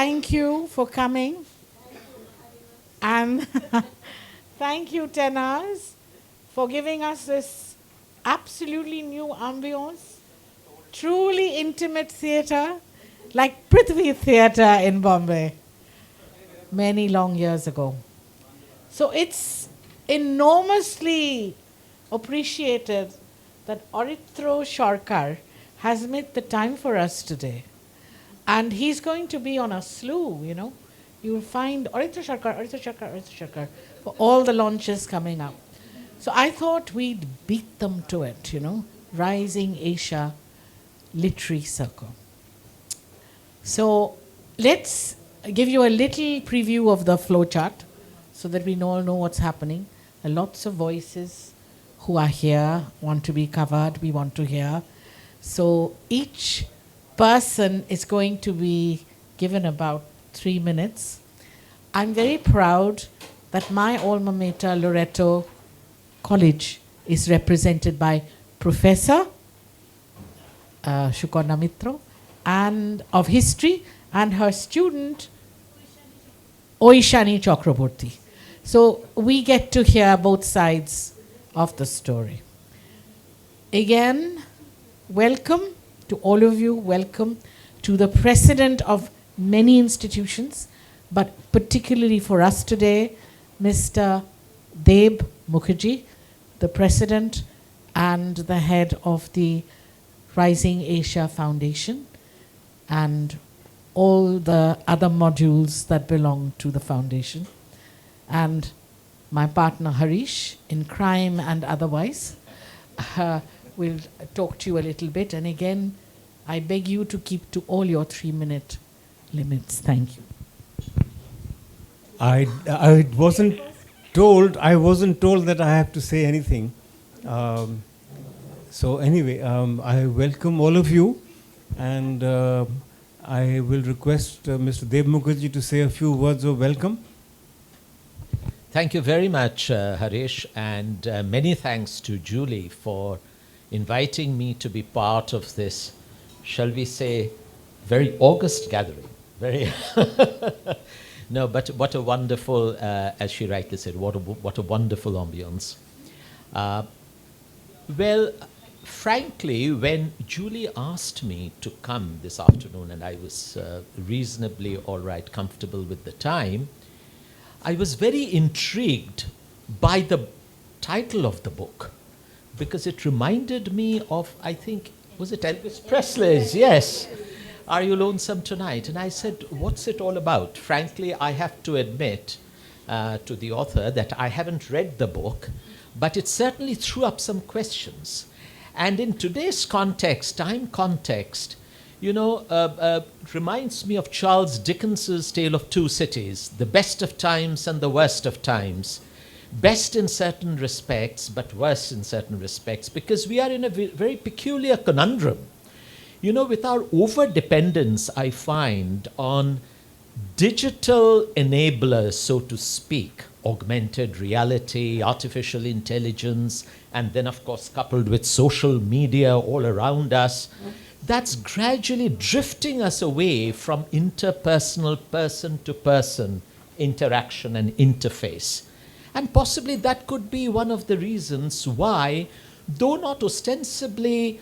thank you for coming. And thank you, tenors, for giving us this absolutely new ambience, truly intimate theatre, like Prithvi Theatre in Bombay, many long years ago. So it's enormously appreciated that Aritra Sarkar has made the time for us today. And he's going to be on a slew, you know. You'll find Aritra Sarkar, Aritra Sarkar, Aritra Sarkar for all the launches coming up. So I thought we'd beat them to it, you know. Rising Asia Literary Circle. So let's give you a little preview of the flowchart so that we all know what's happening. There are lots of voices who are here, want to be covered, we want to hear. So each person is going to be given about 3 minutes. I'm very proud that my alma mater, Loreto College, is represented by Professor Shukarna Mitro, and of history, and her student Oishani Chakraborty. So we get to hear both sides of the story. Again, welcome to all of you. Welcome to the president of many institutions, but particularly for us today, Mr. Deb Mukherjee, the president and the head of the Rising Asia Foundation, and all the other modules that belong to the foundation, and my partner Harish, in crime and otherwise, will talk to you a little bit. And again, I beg you to keep to all your 3-minute limits. Thank you. I wasn't told that I have to say anything. So anyway, I welcome all of you, and I will request Mr. Deb Mukherjee to say a few words of welcome. Thank you very much, Harish, and many thanks to Julie for inviting me to be part of this, shall we say, very august gathering. Very no, but what a wonderful, as she rightly said, what a wonderful ambience. Well, frankly, when Julie asked me to come this afternoon, and I was reasonably all right, comfortable with the time, I was very intrigued by the title of the book, because it reminded me of, I think, was it Elvis Presley's? Yes. Are You Lonesome Tonight? And I said, what's it all about? Frankly, I have to admit to the author that I haven't read the book, but it certainly threw up some questions. And in today's context, time context, you know, it reminds me of Charles Dickens's Tale of Two Cities, the best of times and the worst of times. Best in certain respects, but worse in certain respects, because we are in a very peculiar conundrum. You know, with our over-dependence, I find, on digital enablers, so to speak, augmented reality, artificial intelligence, and then, of course, coupled with social media all around us, that's gradually drifting us away from interpersonal, person-to-person interaction and interface. And possibly that could be one of the reasons why, though not ostensibly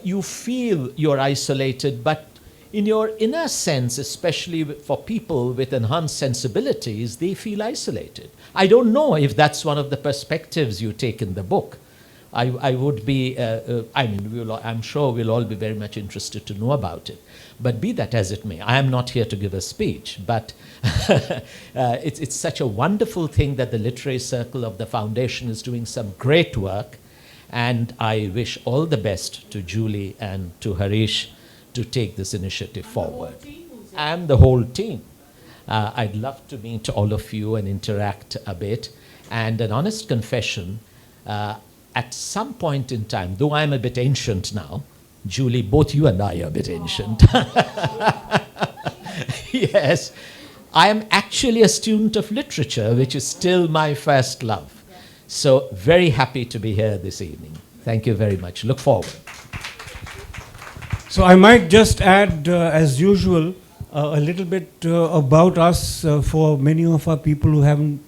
you feel you're isolated, but in your inner sense, especially for people with enhanced sensibilities, they feel isolated. I don't know if that's one of the perspectives you take in the book. I would be, I'm sure we'll all be very much interested to know about it. But be that as it may, I am not here to give a speech, but it's such a wonderful thing that the Literary Circle of the Foundation is doing some great work. And I wish all the best to Julie and to Harish to take this initiative forward. And the whole team. I'd love to meet all of you and interact a bit. And an honest confession, at some point in time, though I'm a bit ancient now, Julie, both you and I are a bit ancient. Yes, I am actually a student of literature, which is still my first love. So very happy to be here this evening. Thank you very much. Look forward. So I might just add, as usual, A little bit about us for many of our people who haven't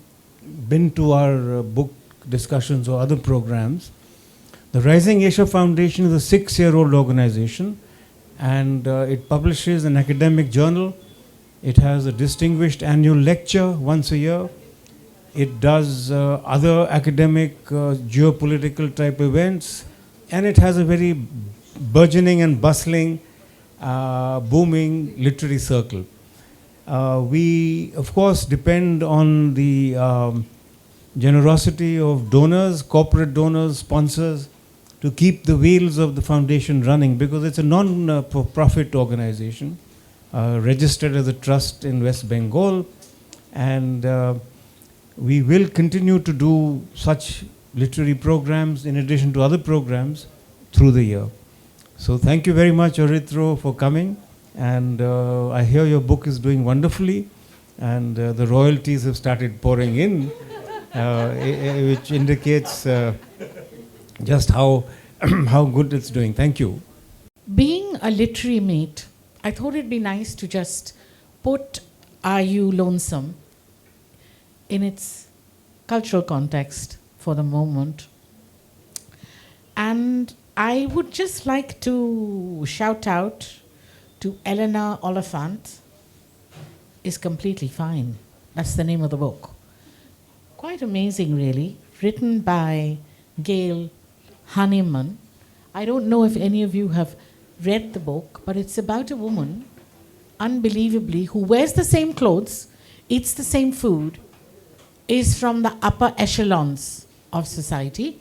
been to our book discussions or other programs. The Rising Asia Foundation is a 6-year-old organization, and it publishes an academic journal. It has a distinguished annual lecture once a year. It does other academic geopolitical type events, and it has a very burgeoning and bustling, booming literary circle. We, of course, depend on the generosity of donors, corporate donors, sponsors, to keep the wheels of the foundation running, because it's a non-profit organization registered as a trust in West Bengal, and we will continue to do such literary programs in addition to other programs through the year. So thank you very much, Aritra, for coming, and I hear your book is doing wonderfully, and the royalties have started pouring in, which indicates just how good it's doing. Thank you. Being a literary mate, I thought it'd be nice to just put Are You Lonesome in its cultural context for the moment. And I would just like to shout out to Eleanor Oliphant, Is Completely Fine. That's the name of the book. Quite amazing, really. Written by Gail Honeyman. I don't know if any of you have read the book, but it's about a woman, unbelievably, who wears the same clothes, eats the same food, is from the upper echelons of society,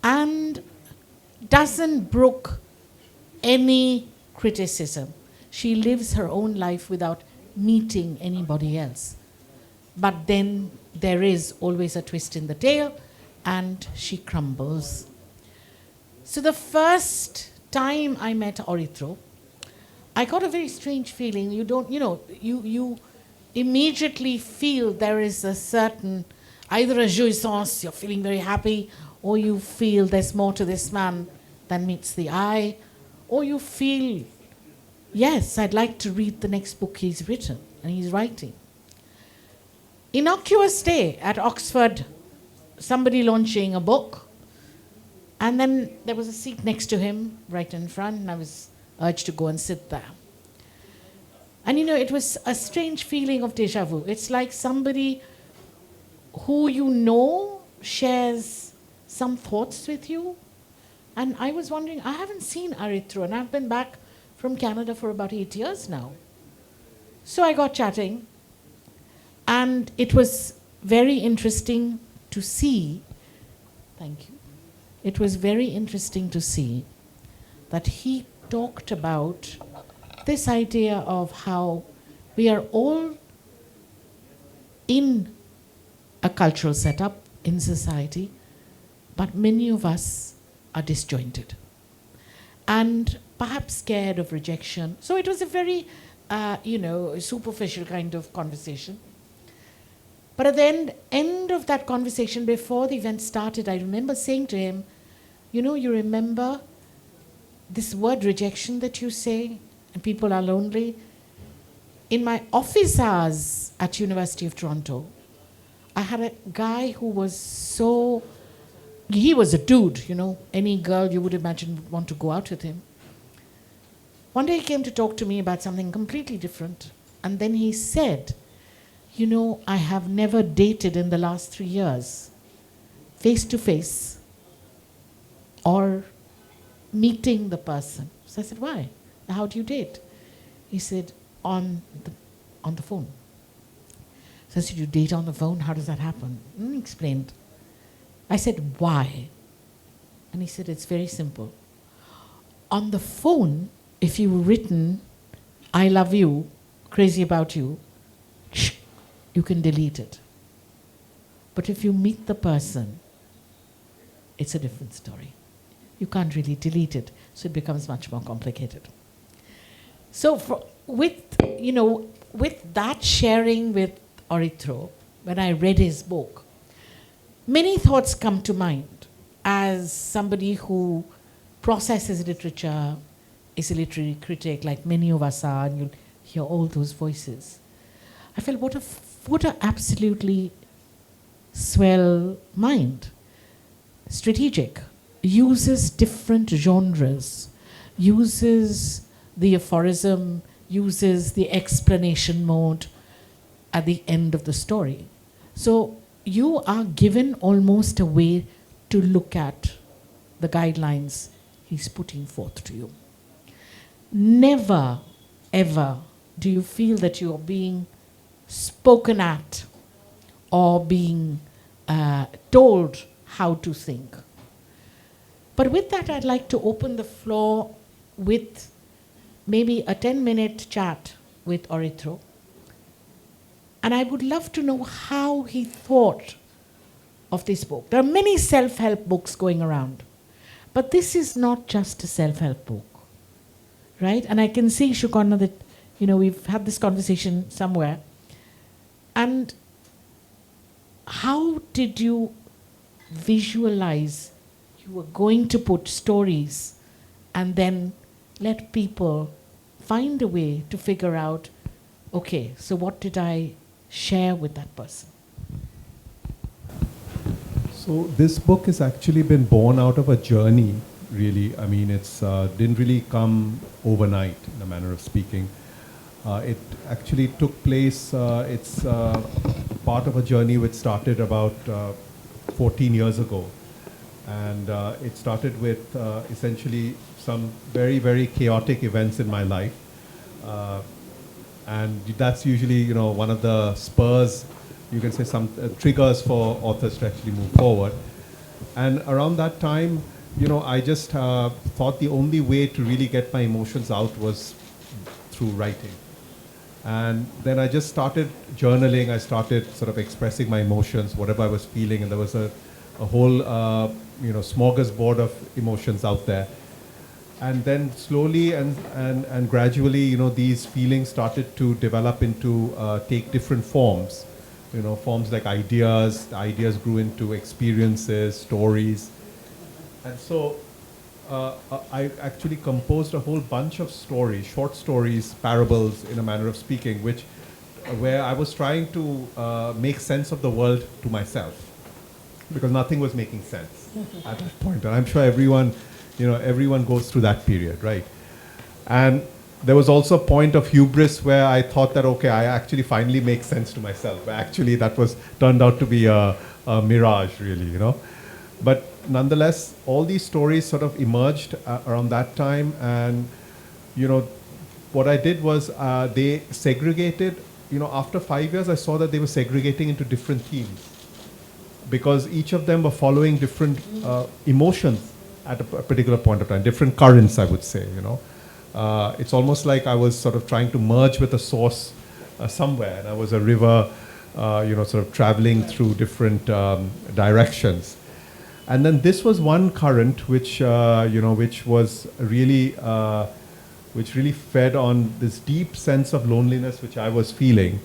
and doesn't brook any criticism. She lives her own life without meeting anybody else. But then there is always a twist in the tale, and she crumbles. So the first time I met Aritra, I got a very strange feeling. You immediately feel there is a certain, either a jouissance, you're feeling very happy, or you feel there's more to this man than meets the eye, or you feel, yes, I'd like to read the next book he's written and he's writing. Innocuous day at Oxford, somebody launching a book, and then there was a seat next to him, right in front, and I was urged to go and sit there. And it was a strange feeling of déjà vu. It's like somebody who shares some thoughts with you. And I was wondering, I haven't seen Aritra, and I've been back from Canada for about 8 years now. So I got chatting, and it was very interesting to see, thank you, it was very interesting to see that he talked about this idea of how we are all in a cultural setup in society, but many of us are disjointed and perhaps scared of rejection. So it was a very, superficial kind of conversation. But at the end of that conversation, before the event started, I remember saying to him, you remember this word rejection that you say, and people are lonely? In my office hours at University of Toronto, I had a guy who was he was a dude, any girl you would imagine would want to go out with him. One day he came to talk to me about something completely different, and then he said, I have never dated in the last 3 years, face to face, or meeting the person. So I said, why? How do you date? He said, on the phone. So I said, you date on the phone? How does that happen? And he explained. I said, why? And he said, it's very simple. On the phone, if you've written, I love you, crazy about you, you can delete it. But if you meet the person, it's a different story. You can't really delete it, so it becomes much more complicated. So with that sharing with Aritra, when I read his book, many thoughts come to mind as somebody who processes literature, is a literary critic like many of us are, and you'll hear all those voices. I felt what a absolutely swell mind. Strategic, uses different genres, uses the aphorism, uses the explanation mode at the end of the story. So you are given almost a way to look at the guidelines he's putting forth to you. Never, ever do you feel that you are being spoken at or being told how to think. But with that, I'd like to open the floor with maybe a 10-minute chat with Aritra. And I would love to know how he thought of this book. There are many self-help books going around, but this is not just a self-help book, right? And I can see, Shukarna, that we've had this conversation somewhere. And how did you visualize you were going to put stories and then let people find a way to figure out, okay, so what did I share with that person? So this book has actually been born out of a journey, really. I mean, it's didn't really come overnight, in a manner of speaking. It actually took place, it's part of a journey which started about 14 years ago. And it started with essentially some very, very chaotic events in my life. And that's usually, one of the spurs, you can say some triggers for authors to actually move forward. And around that time, I just thought the only way to really get my emotions out was through writing. And then I just started journaling. I started sort of expressing my emotions, whatever I was feeling, and there was a whole smorgasbord of emotions out there. And then slowly and gradually, these feelings started to develop into take different forms. Forms like ideas. The ideas grew into experiences, stories. And so I actually composed a whole bunch of stories, short stories, parables, in a manner of speaking, where I was trying to make sense of the world to myself, because nothing was making sense at that point. And I'm sure everyone goes through that period, right? And there was also a point of hubris where I thought that, okay, I actually finally make sense to myself. Actually, that turned out to be a mirage, really, But nonetheless, all these stories sort of emerged around that time. And, what I did was they segregated, after 5 years, I saw that they were segregating into different themes, because each of them were following different emotions at a particular point of time, different currents, I would say, It's almost like I was sort of trying to merge with a source somewhere, and I was a river, sort of traveling through different directions. And then this was one current which was really, which really fed on this deep sense of loneliness which I was feeling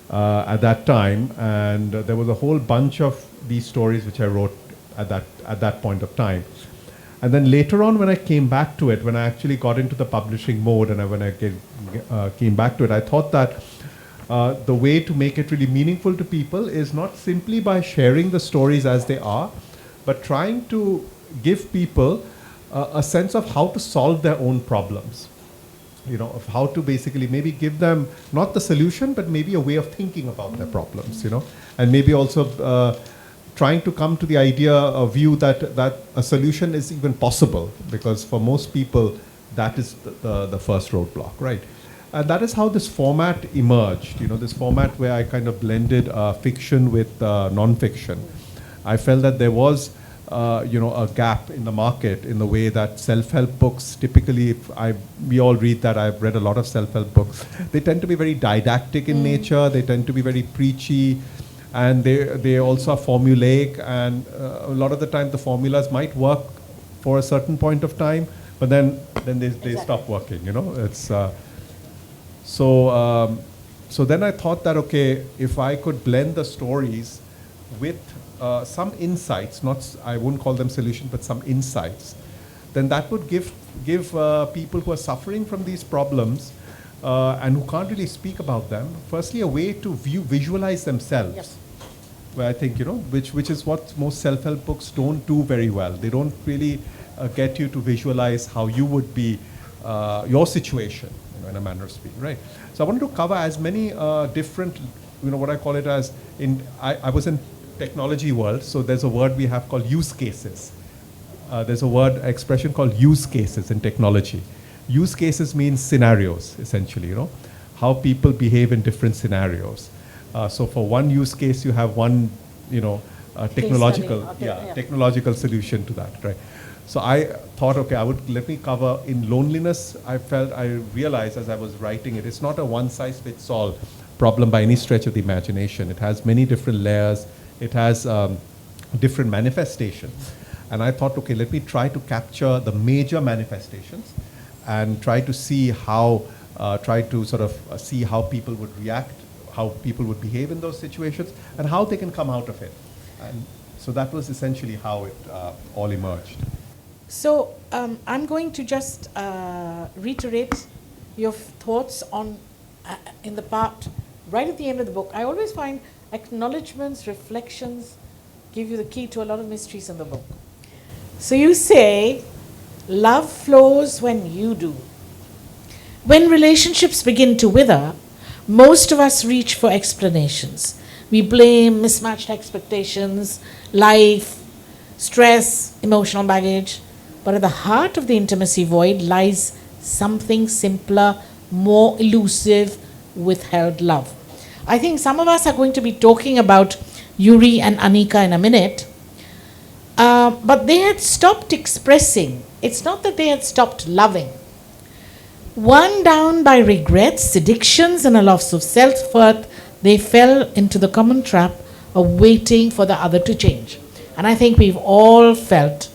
at that time. And there was a whole bunch of these stories which I wrote at that point of time. And then later on, when I came back to it, when I actually got into the publishing mode, and when I came back to it, I thought that the way to make it really meaningful to people is not simply by sharing the stories as they are, but trying to give people a sense of how to solve their own problems. Of how to basically maybe give them not the solution, but maybe a way of thinking about their problems, and maybe also trying to come to the idea, a view that a solution is even possible, because for most people, that is the first roadblock, right? And that is how this format emerged, this format where I kind of blended fiction with non-fiction. I felt that there was a gap in the market in the way that self-help books, typically, we all read that. I've read a lot of self-help books. They tend to be very didactic in nature. They tend to be very preachy, and they also are formulaic. And a lot of the time, the formulas might work for a certain point of time, but then they stop working. It's so then I thought that, okay, if I could blend the stories with some insights, I wouldn't call them solutions, but some insights, then that would give people who are suffering from these problems and who can't really speak about them. Firstly, a way to visualize themselves. Yes. Where I think, which is what most self-help books don't do very well. They don't really get you to visualize how you would be, your situation, in a manner of speaking, right? So I wanted to cover as many different, what I call it as, I was in technology world, so there's a word we have called use cases. There's a expression called use cases in technology. Use cases means scenarios, essentially, how people behave in different scenarios. So for one use case, you have one, technological, technological solution to that, right? So I thought, okay, let me cover in loneliness. I realized as I was writing it, it's not a one-size-fits-all problem by any stretch of the imagination. It has many different layers. It has different manifestations. And I thought, okay, let me try to capture the major manifestations and try to see how, see how people would react, how people would behave in those situations, and how they can come out of it. And so that was essentially how it all emerged. So I'm going to just reiterate your thoughts on in the part right at the end of the book. I always find acknowledgements, reflections give you the key to a lot of mysteries in the book. So you say, love flows when you do. When relationships begin to wither, most of us reach for explanations. We blame mismatched expectations, life, stress, emotional baggage. But at the heart of the intimacy void lies something simpler, more elusive, withheld love. I think some of us are going to be talking about Yuri and Anika in a minute. But they had stopped expressing. It's not that they had stopped loving. Worn down by regrets, addictions, and a loss of self-worth, they fell into the common trap of waiting for the other to change. And I think we've all felt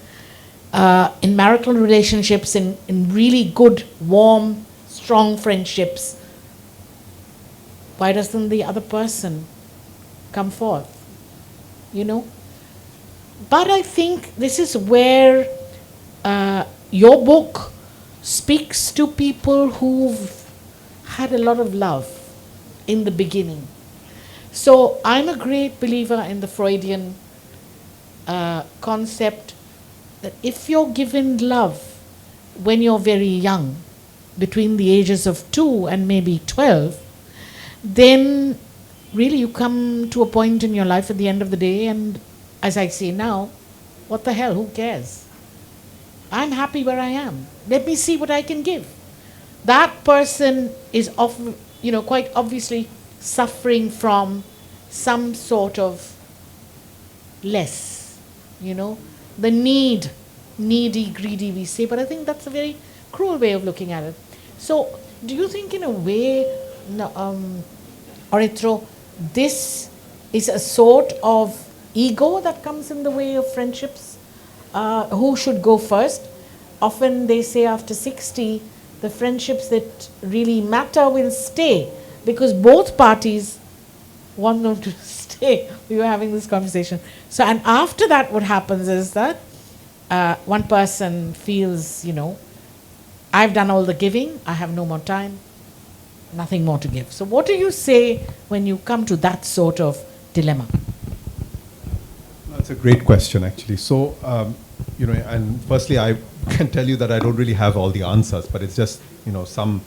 in marital relationships, in really good, warm, strong friendships, why doesn't the other person come forth? But I think this is where your book speaks to people who've had a lot of love in the beginning. So I'm a great believer in the Freudian concept that if you're given love when you're very young, between the ages of 2 and maybe 12, then really you come to a point in your life at the end of the day, and as I say now, what the hell, who cares? I'm happy where I am. Let me see what I can give. That person is quite obviously suffering from some sort of less, the needy, greedy, we say, but I think that's a very cruel way of looking at it. So do you think in a way, Aritra, this is a sort of ego that comes in the way of friendships? Who should go first? Often they say after 60, the friendships that really matter will stay because both parties want them to stay. We were having this conversation. So, and after that, what happens is that one person feels, I've done all the giving, I have no more time, nothing more to give. So what do you say when you come to that sort of dilemma? That's a great question, actually. So, and firstly, I can tell you that I don't really have all the answers, but it's just, some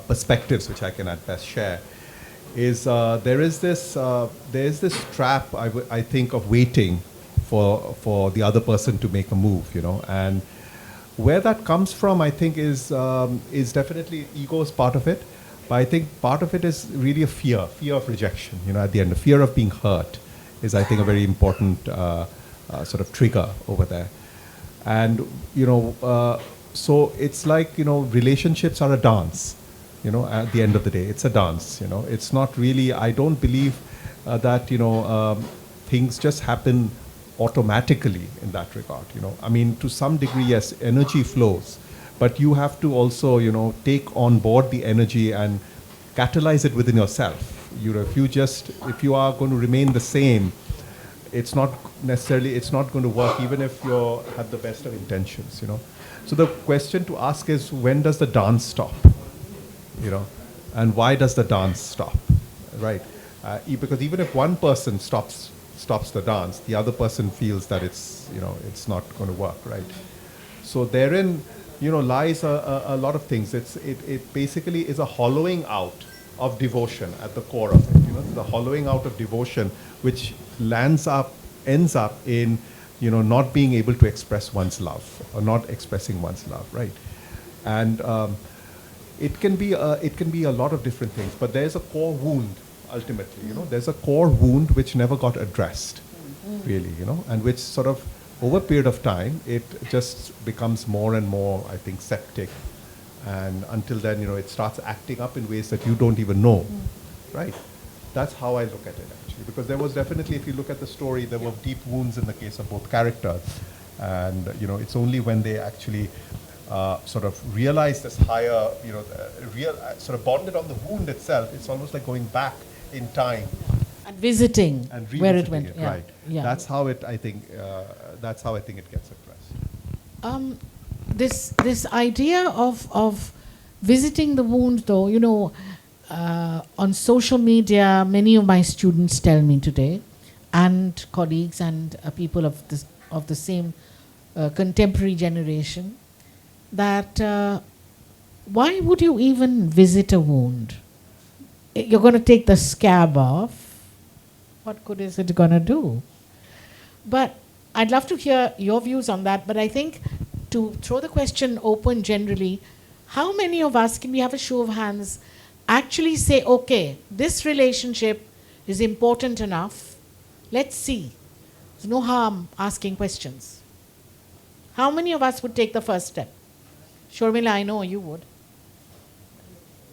perspectives which I can at best share. There is this trap, I think, of waiting for the other person to make a move, and where that comes from, I think, is definitely ego is part of it, but I think part of it is really a fear of rejection, at the end, the fear of being hurt is, I think, a very important sort of trigger over there. And, so it's like, relationships are a dance, at the end of the day. It's a dance, It's not really, I don't believe that, things just happen automatically in that regard, I mean, to some degree, yes, energy flows, but you have to also, take on board the energy and catalyze it within yourself. If you are going to remain the same, it's not going to work even if you have the best of intentions, So the question to ask is, when does the dance stop? And why does the dance stop, right? Because even if one person stops the dance, the other person feels that it's not going to work, right? So therein, lies a lot of things. It basically is a hollowing out of devotion at the core of it. The hollowing out of devotion, which ends up in not being able to express one's love or not expressing one's love, right? And it can be a lot of different things, but there's a core wound ultimately. There's a core wound which never got addressed, really. And which sort of over a period of time it just becomes more and more, I think, septic, and until then, it starts acting up in ways that you don't even know, right? That's how I look at it, actually, because there was definitely, if you look at the story, there were deep wounds in the case of both characters, and it's only when they actually sort of realize this higher, sort of bonded on the wound itself. It's almost like going back in time And visiting and where it revisiting went. it, right? Yeah. That's how it. I think. That's how I think it gets addressed. This idea of visiting the wound, though, on social media, many of my students tell me today, and colleagues and people of the same contemporary generation, that why would you even visit a wound? You're going to take the scab off. What good is it going to do? But I'd love to hear your views on that. But I think, to throw the question open generally, how many of us, can we have a show of hands, actually say, okay, this relationship is important enough, let's see. There's no harm asking questions. How many of us would take the first step? Shurmila, I know you would.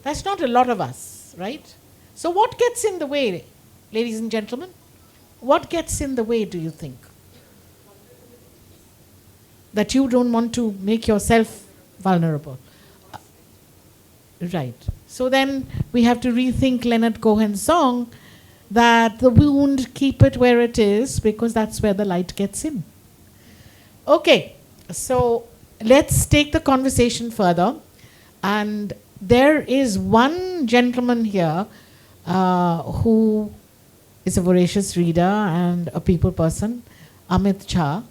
That's not a lot of us, right? So what gets in the way, ladies and gentlemen? What gets in the way, do you think? That you don't want to make yourself vulnerable. Right. So then we have to rethink Leonard Cohen's song that the wound, keep it where it is, because that's where the light gets in. Okay, so let's take the conversation further. And there is one gentleman here who is a voracious reader and a people person, Amit Jha.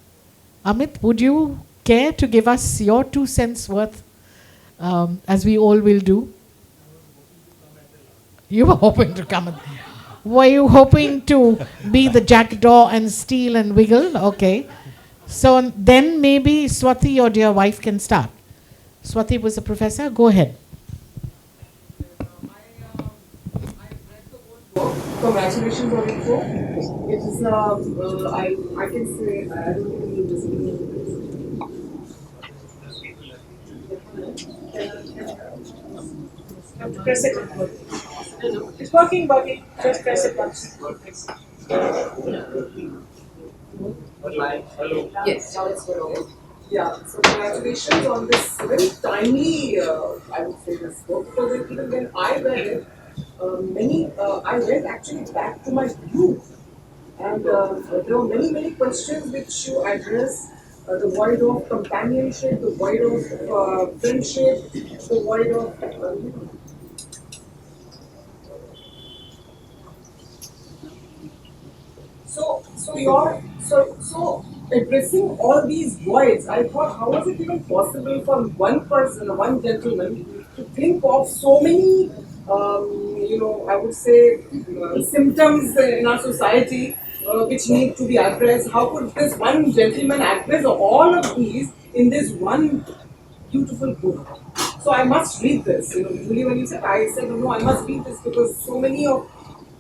Amit, would you care to give us your 2 cents worth, as we all will do? You were hoping to come. Were you hoping to be the jackdaw and steal and wiggle? Okay. So then maybe Swati, your dear wife, can start. Swati was a professor. Go ahead. Congratulations on it, book. It is, I can say, I don't think you disagree. Have to press it. It's working, Bobby. Just press it once. Yes, now it's good. Yeah, so congratulations on this very timely, I would say, this book. Because even when I read it, I went actually back to my youth. And there were many questions which you address. The void of companionship, the void of friendship, the void of so addressing all these voids, I thought, how was it even possible for one person, one gentleman, to think of so many, I would say, symptoms in our society which need to be addressed? How could this one gentleman address all of these in this one beautiful book? So I must read this. Usually when you said, I said, no, I must read this because so many of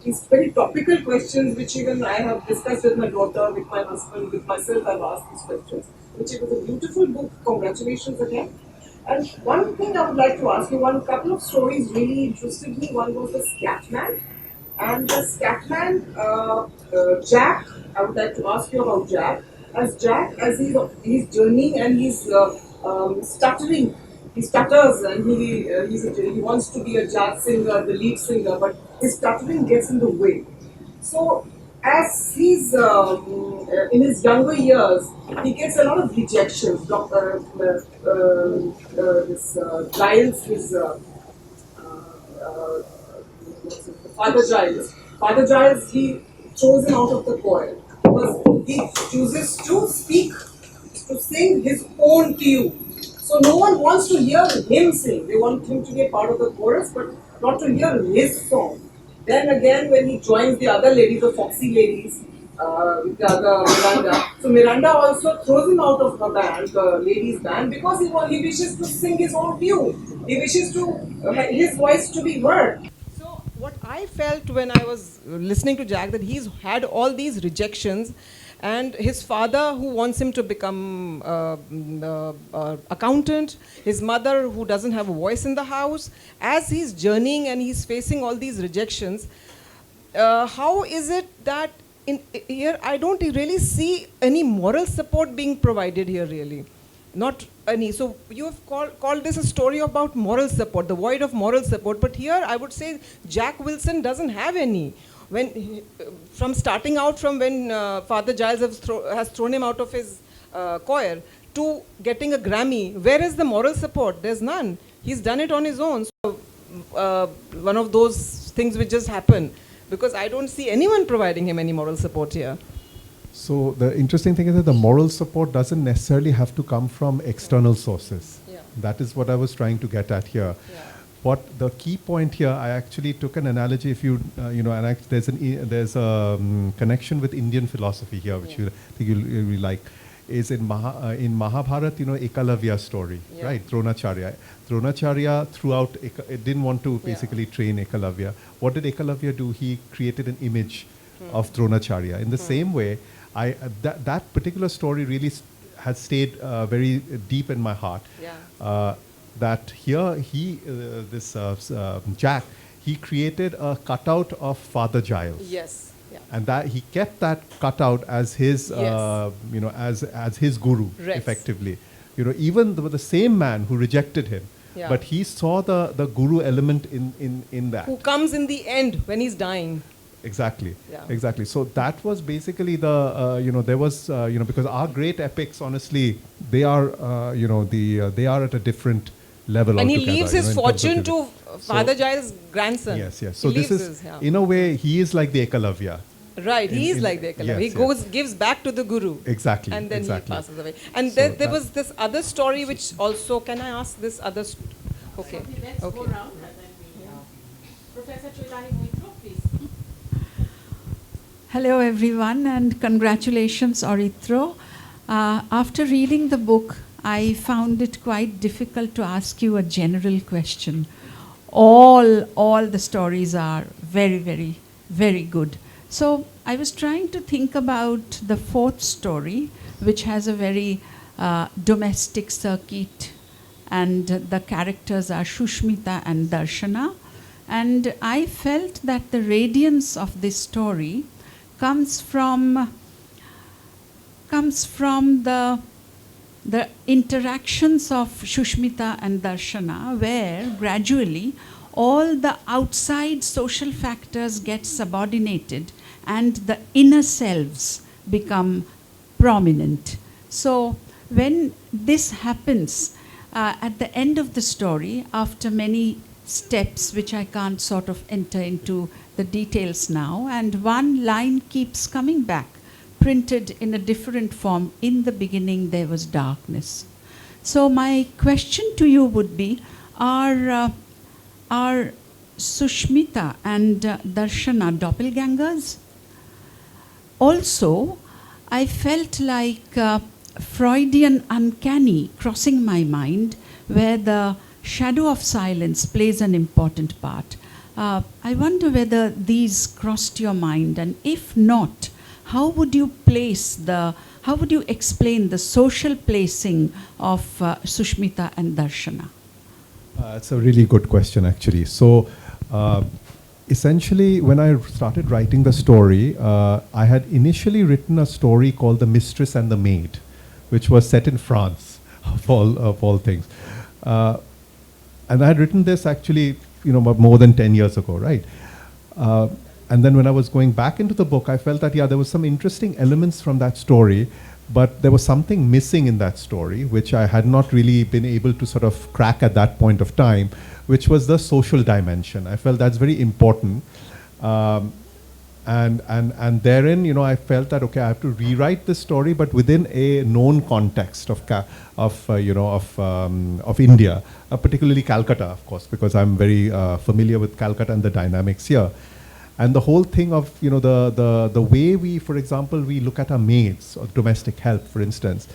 these very topical questions, which even I have discussed with my daughter, with my husband, with myself, I've asked these questions. Which it was a beautiful book. Congratulations again. And one thing I would like to ask you, one couple of stories really interested me. One was the Scatman. And the Scatman, Jack, I would like to ask you about Jack. As he's journeying and he's stuttering, he stutters and he wants to be a jazz singer, the lead singer, but his stuttering gets in the way. So as he's in his younger years, he gets a lot of rejections. Giles, his what's it, Father Giles. Father Giles, he throws him out of the choir because he chooses to speak, to sing his own tune. So no one wants to hear him sing. They want him to be a part of the chorus, but not to hear his song. Then again, when he joins the other ladies, the foxy ladies, with the other Miranda. So Miranda also throws him out of the band, the ladies' band, because he wishes to sing his own tune. He wishes to his voice to be heard. So what I felt when I was listening to Jack, that he's had all these rejections, and his father who wants him to become accountant, his mother who doesn't have a voice in the house, as he's journeying and he's facing all these rejections, how is it that here I don't really see any moral support being provided here really? Not any. So you have called this a story about moral support, the void of moral support, but here I would say Jack Wilson doesn't have any. From starting out from when Father Giles has thrown him out of his choir to getting a Grammy, where is the moral support? There's none. He's done it on his own. So one of those things which just happen, because I don't see anyone providing him any moral support here. So the interesting thing is that the moral support doesn't necessarily have to come from external sources. Yeah. That is what I was trying to get at here. Yeah. What the key point here, I actually took an analogy. If you, and there's a connection with Indian philosophy here, which you think you'll really like, is in Mahabharata, Ekalavya story, right? Dronacharya. Dronacharya throughout, it didn't want to basically train Ekalavya. What did Ekalavya do? He created an image of Dronacharya. In the same way, that particular story really has stayed very deep in my heart. Yeah. That here Jack, he created a cutout of Father Giles. Yes. Yeah. And that he kept that cutout as his, as his guru, effectively. Even the same man who rejected him, but he saw the guru element in that. Who comes in the end when he's dying. Exactly. Yeah. Exactly. So that was basically the there was because our great epics, honestly, they are they are at a different level. And altogether, he leaves his fortune to Father So- Giles' grandson. Yes. So He this leaves is his, in a way he is like the Ekalavya. Right, he is like the Ekalavya. Yes, He gives back to the guru. Exactly. And then exactly. he passes away. And So there was this other story which also, can I ask this other okay. Let's go Okay. round and then we Professor Chaitanya Moitra, please. Hello everyone and congratulations Aritra. After reading the book, I found it quite difficult to ask you a general question. All the stories are very, very, very good. So I was trying to think about the fourth story, which has a very domestic circuit, and the characters are Shushmita and Darshana. And I felt that the radiance of this story comes from the interactions of Shushmita and Darshana, where gradually all the outside social factors get subordinated and the inner selves become prominent. So when this happens at the end of the story, after many steps which I can't sort of enter into the details now, and one line keeps coming back, printed in a different form: in the beginning there was darkness. So my question to you would be, are Sushmita and Darshana doppelgangers? Also, I felt like Freudian uncanny crossing my mind, where the shadow of silence plays an important part. I wonder whether these crossed your mind, and if not, how would you explain the social placing of Sushmita and Darshana? It's a really good question, actually. So, essentially, when I started writing the story, I had initially written a story called The Mistress and the Maid, which was set in France, of all things. And I had written this actually, more than 10 years ago, right? And then when I was going back into the book, I felt that, there was some interesting elements from that story But there was something missing in that story, which I had not really been able to sort of crack at that point of time, which was the social dimension. I felt that's very important. And therein, I felt that, okay, I have to rewrite this story, but within a known context of India, particularly Calcutta, of course, because I'm very familiar with Calcutta and the dynamics here. And the whole thing of, the way we, for example, we look at our maids or domestic help, for instance,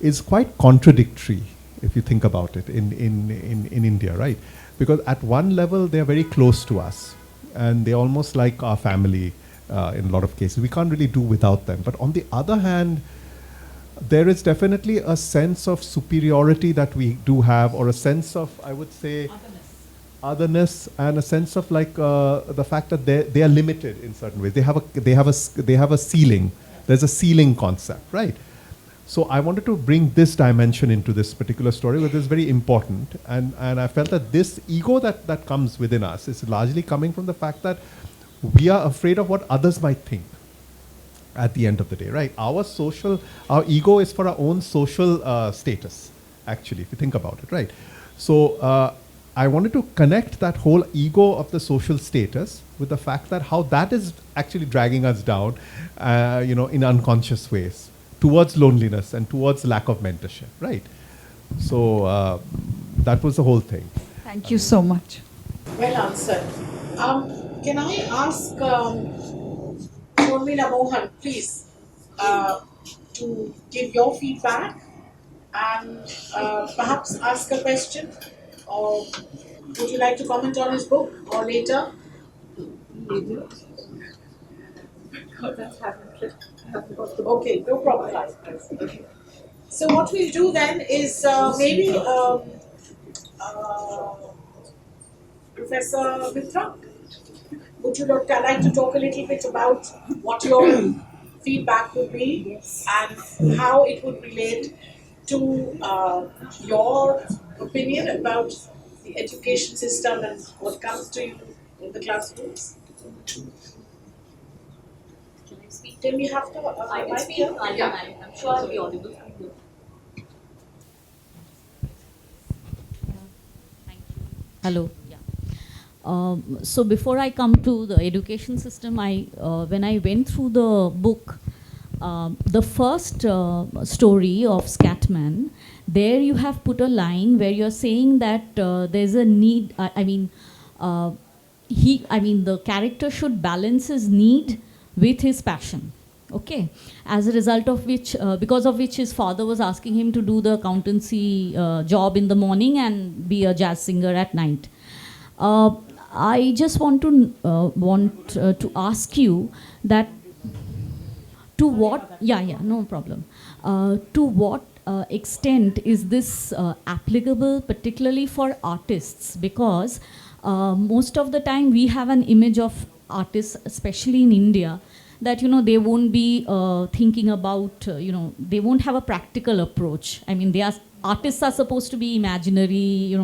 is quite contradictory if you think about it in India, right? Because at one level, they're very close to us and they're almost like our family in a lot of cases. We can't really do without them. But on the other hand, there is definitely a sense of superiority that we do have, or a sense of, I would say, otherness, and a sense of like the fact that they are limited in certain ways. They have a ceiling. There's a ceiling concept, right? So I wanted to bring this dimension into this particular story, which is very important. And I felt that this ego that comes within us is largely coming from the fact that we are afraid of what others might think at the end of the day, right? Our ego is for our own social status, actually, if you think about it, right? So I wanted to connect that whole ego of the social status with the fact that how that is actually dragging us down, in unconscious ways towards loneliness and towards lack of mentorship, right? So that was the whole thing. Thank you so much. Well answered. Can I ask Shormila Mohan, please, to give your feedback and perhaps ask a question? Or would you like to comment on his book or later? Okay, no problem. So what we'll do then is maybe Professor Mitra, would you like to talk a little bit about what your feedback would be and how it would relate to your opinion about the education system and what comes to you in the classrooms? Can I speak? Then we have to. I can speak. I'm sure I'll be audible from here. Thank you. Hello. Yeah. So before I come to the education system, when I went through the book, the first story of Scatman, there you have put a line where you're saying that there's a need. The character should balance his need with his passion. Okay, as a result of which, because of which his father was asking him to do the accountancy job in the morning and be a jazz singer at night. I just want to ask you that to what, no problem. To what extent is this applicable, particularly for artists? Because most of the time we have an image of artists, especially in India, that they won't be thinking about, they won't have a practical approach. I mean, artists are supposed to be imaginary,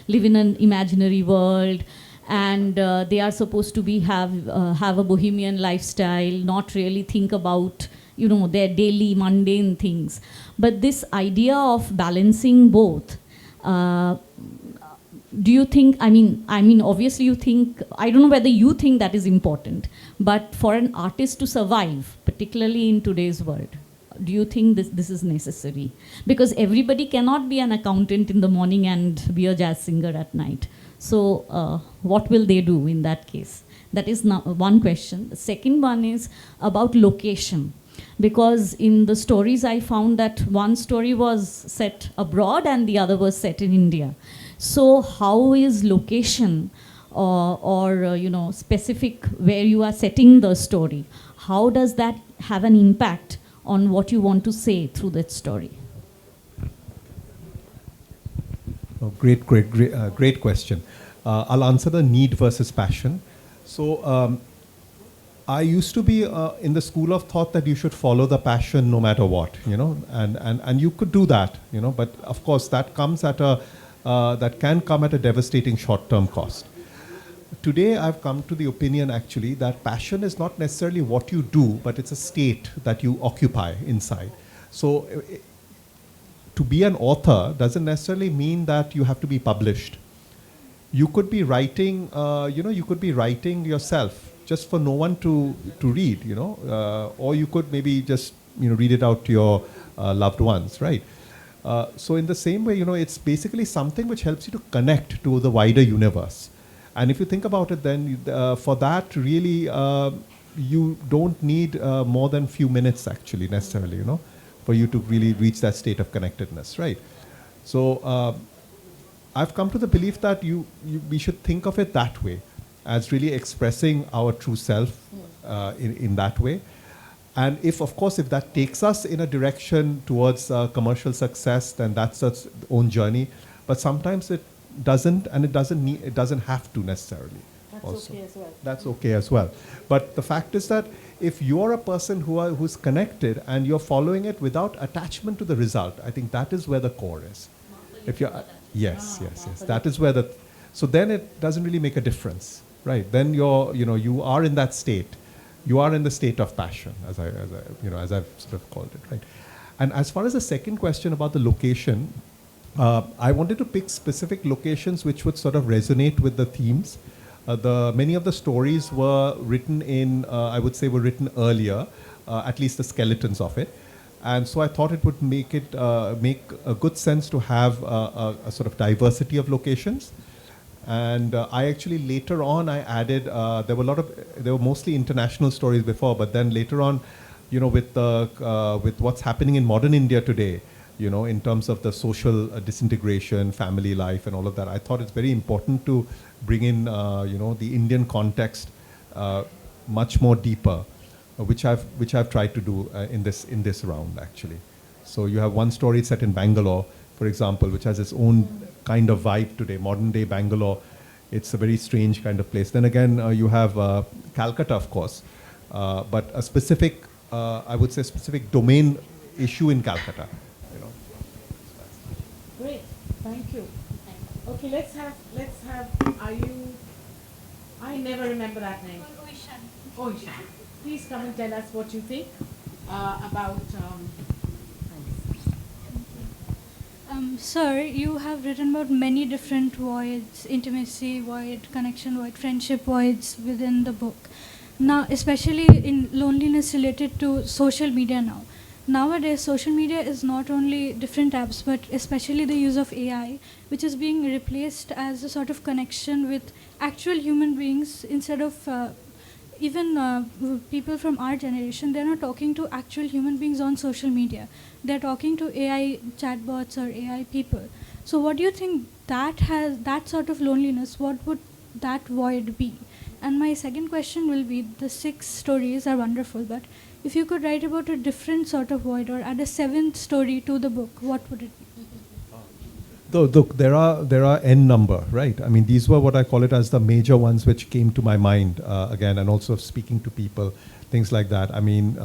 live in an imaginary world, and they are supposed to be have a bohemian lifestyle, not really think about their daily mundane things. But this idea of balancing both, do you think, I mean, obviously you think, I don't know whether you think that is important, but for an artist to survive, particularly in today's world, do you think this is necessary? Because everybody cannot be an accountant in the morning and be a jazz singer at night. So what will they do in that case? That is one question. The second one is about location. Because in the stories I found that one story was set abroad and the other was set in India. So how is location or specific where you are setting the story, how does that have an impact on what you want to say through that story? Oh, great question. I'll answer the need versus passion. So I used to be in the school of thought that you should follow the passion no matter what, and you could do that, but of course that comes at that can come at a devastating short-term cost. Today I've come to the opinion actually that passion is not necessarily what you do, but it's a state that you occupy inside. So to be an author doesn't necessarily mean that you have to be published. You could be writing, you could be writing yourself just for no one to read, or you could maybe just, read it out to your loved ones, right? So in the same way, it's basically something which helps you to connect to the wider universe. And if you think about it, then for that, really, you don't need more than few minutes, actually, necessarily, for you to really reach that state of connectedness, right? So I've come to the belief that we should think of it that way, as really expressing our true self in that way. And if that takes us in a direction towards commercial success, then that's its own journey. But sometimes it doesn't, and it doesn't have to necessarily. That's also. okay as well. That's okay as well. But the fact is that if you're a person who's connected and you're following it without attachment to the result, I think that is where the core is. If you're yes, that is where so then it doesn't really make a difference, right? Then you are in that state. You are in the state of passion, as I've sort of called it, right? And as far as the second question about the location, I wanted to pick specific locations which would sort of resonate with the themes. Many of the stories were written I would say were written earlier, at least the skeletons of it. And so I thought it would make a good sense to have a sort of diversity of locations. And I actually later on I added there were mostly international stories before, but then later on, with what's happening in modern India today, in terms of the social disintegration, family life, and all of that, I thought it's very important to bring in the Indian context much more deeper, which I've tried to do in this round, actually. So you have one story set in Bangalore, for example, which has its own kind of vibe today. Modern day Bangalore, it's a very strange kind of place. Then again, you have Calcutta, of course, but a specific, I would say, specific domain issue in Calcutta. Great, thank you. Okay, let's have. I never remember that name. Oishan. Please come and tell us what you think about. Sir, you have written about many different voids: intimacy void, connection void, friendship voids within the book. Now, especially in loneliness related to social media now. Nowadays, social media is not only different apps, but especially the use of AI, which is being replaced as a sort of connection with actual human beings instead of even people from our generation. They're not talking to actual human beings on social media. They're talking to AI chatbots or AI people. So what do you think that sort of loneliness, what would that void be? And my second question will be, the 6 stories are wonderful, but if you could write about a different sort of void or add a 7th story to the book, what would it be? Look, there are n number, right? I mean, these were what I call it as the major ones which came to my mind again, and also speaking to people, things like that. I mean,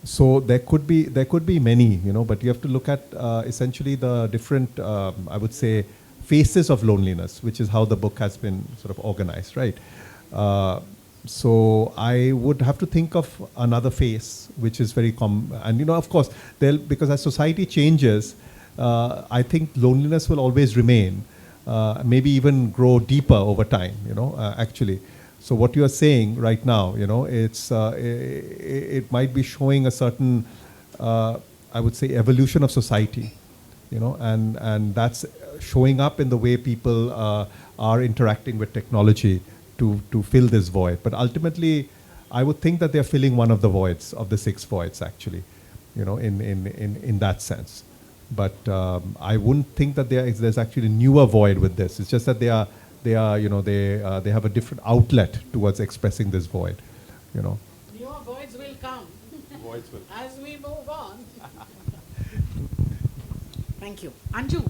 so there could be many, but you have to look at essentially the different, I would say, faces of loneliness, which is how the book has been sort of organized, right? So I would have to think of another face, which is very common. And of course, because as society changes, I think loneliness will always remain, maybe even grow deeper over time, actually. So what you are saying right now, it might be showing a certain, I would say, evolution of society, and that's showing up in the way people are interacting with technology to fill this void. But ultimately, I would think that they're filling one of the voids, of the 6 voids, actually, in that sense. But I wouldn't think that there's actually a newer void with this. It's just that they have a different outlet towards expressing this void, Newer voids will come. Voids will. As we move on. Thank you. Anju,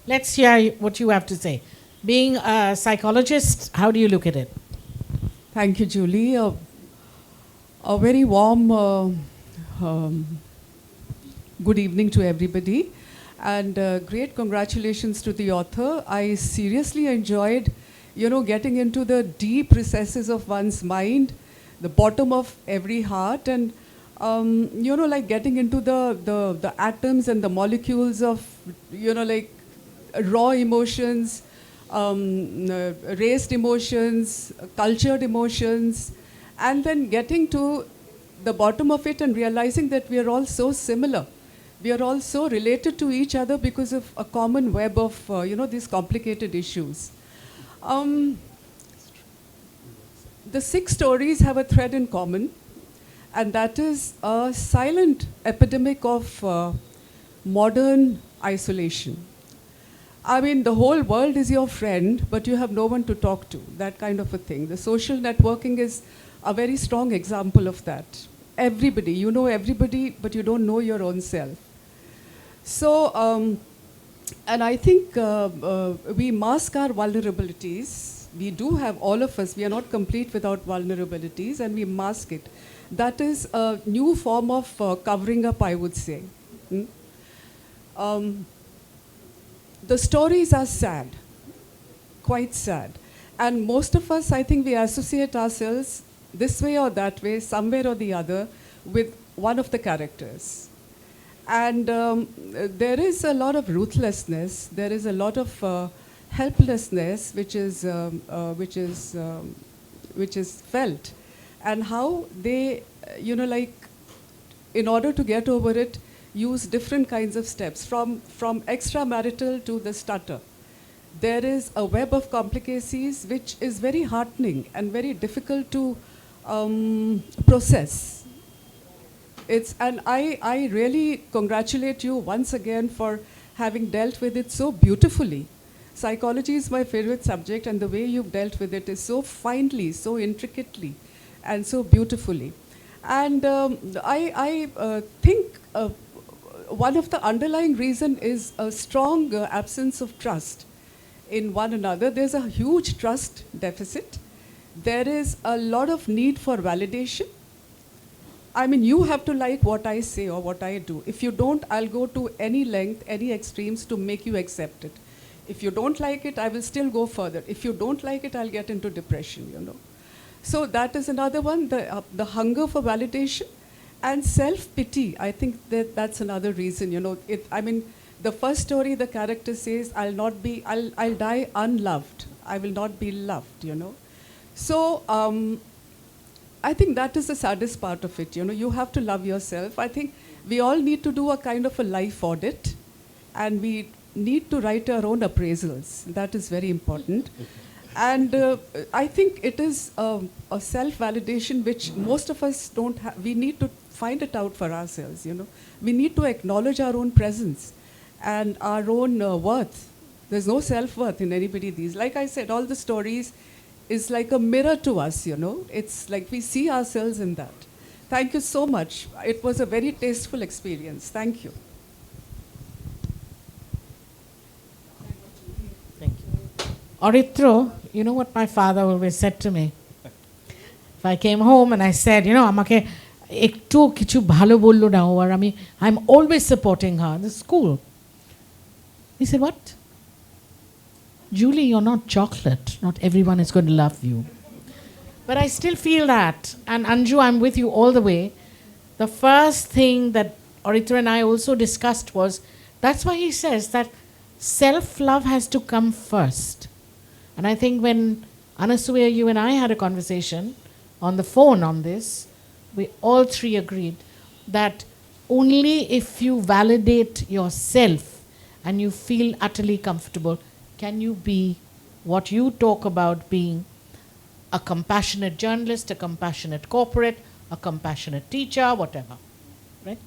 let's hear what you have to say. Being a psychologist, how do you look at it? Thank you, Julie. A very warm good evening to everybody. And great congratulations to the author. I seriously enjoyed, getting into the deep recesses of one's mind, the bottom of every heart. And like getting into the atoms and the molecules of, like raw emotions, raised emotions, cultured emotions, and then getting to the bottom of it and realizing that we are all so similar. We are all so related to each other because of a common web of, these complicated issues. The 6 stories have a thread in common, and that is a silent epidemic of modern isolation. I mean, the whole world is your friend, but you have no one to talk to, that kind of a thing. The social networking is a very strong example of that. Everybody, you know everybody, but you don't know your own self. So, and I think we mask our vulnerabilities. We do have, all of us, we are not complete without vulnerabilities, and we mask it. That is a new form of covering up, I would say. The stories are sad, quite sad. And most of us, I think we associate ourselves this way or that way, somewhere or the other, with one of the characters. And there is a lot of ruthlessness, there is a lot of helplessness which is felt. And how they, like, in order to get over it, use different kinds of steps, from extramarital to the stutter. There is a web of complicacies which is very heartening and very difficult to process. And I really congratulate you once again for having dealt with it so beautifully. Psychology is my favorite subject, and the way you've dealt with it is so finely, so intricately, and so beautifully. And I think one of the underlying reason is a strong absence of trust in one another. There's a huge trust deficit. There is a lot of need for validation. I mean, you have to like what I say or what I do. If you don't, I'll go to any length, any extremes to make you accept it. If you don't like it, I will still go further. If you don't like it, I'll get into depression, So that is another one, the hunger for validation. And self-pity, I think that's another reason, I mean, the first story, the character says, I'll die unloved. I will not be loved, So I think that is the saddest part of it, you have to love yourself. I think we all need to do a kind of a life audit, and we need to write our own appraisals. That is very important. And I think it is a self-validation which most of us don't have. We need to find it out for ourselves, We need to acknowledge our own presence and our own worth. There's no self-worth in anybody these. Like I said, all the stories is like a mirror to us, It's like we see ourselves in that. Thank you so much. It was a very tasteful experience. Thank you. Thank you. Aritra, you know what my father always said to me? If I came home and I said, আমাকে একটু কিছু ভালো বললো না, or I'm always supporting her in the school. He said, what? Julie, you're not chocolate. Not everyone is going to love you. But I still feel that. And Anju, I'm with you all the way. The first thing that Aritra and I also discussed was, that's why he says that self-love has to come first. And I think when Anasuya, you and I had a conversation on the phone on this, we all three agreed that only if you validate yourself and you feel utterly comfortable, can you be what you talk about being a compassionate journalist, a compassionate corporate, a compassionate teacher, whatever. Right?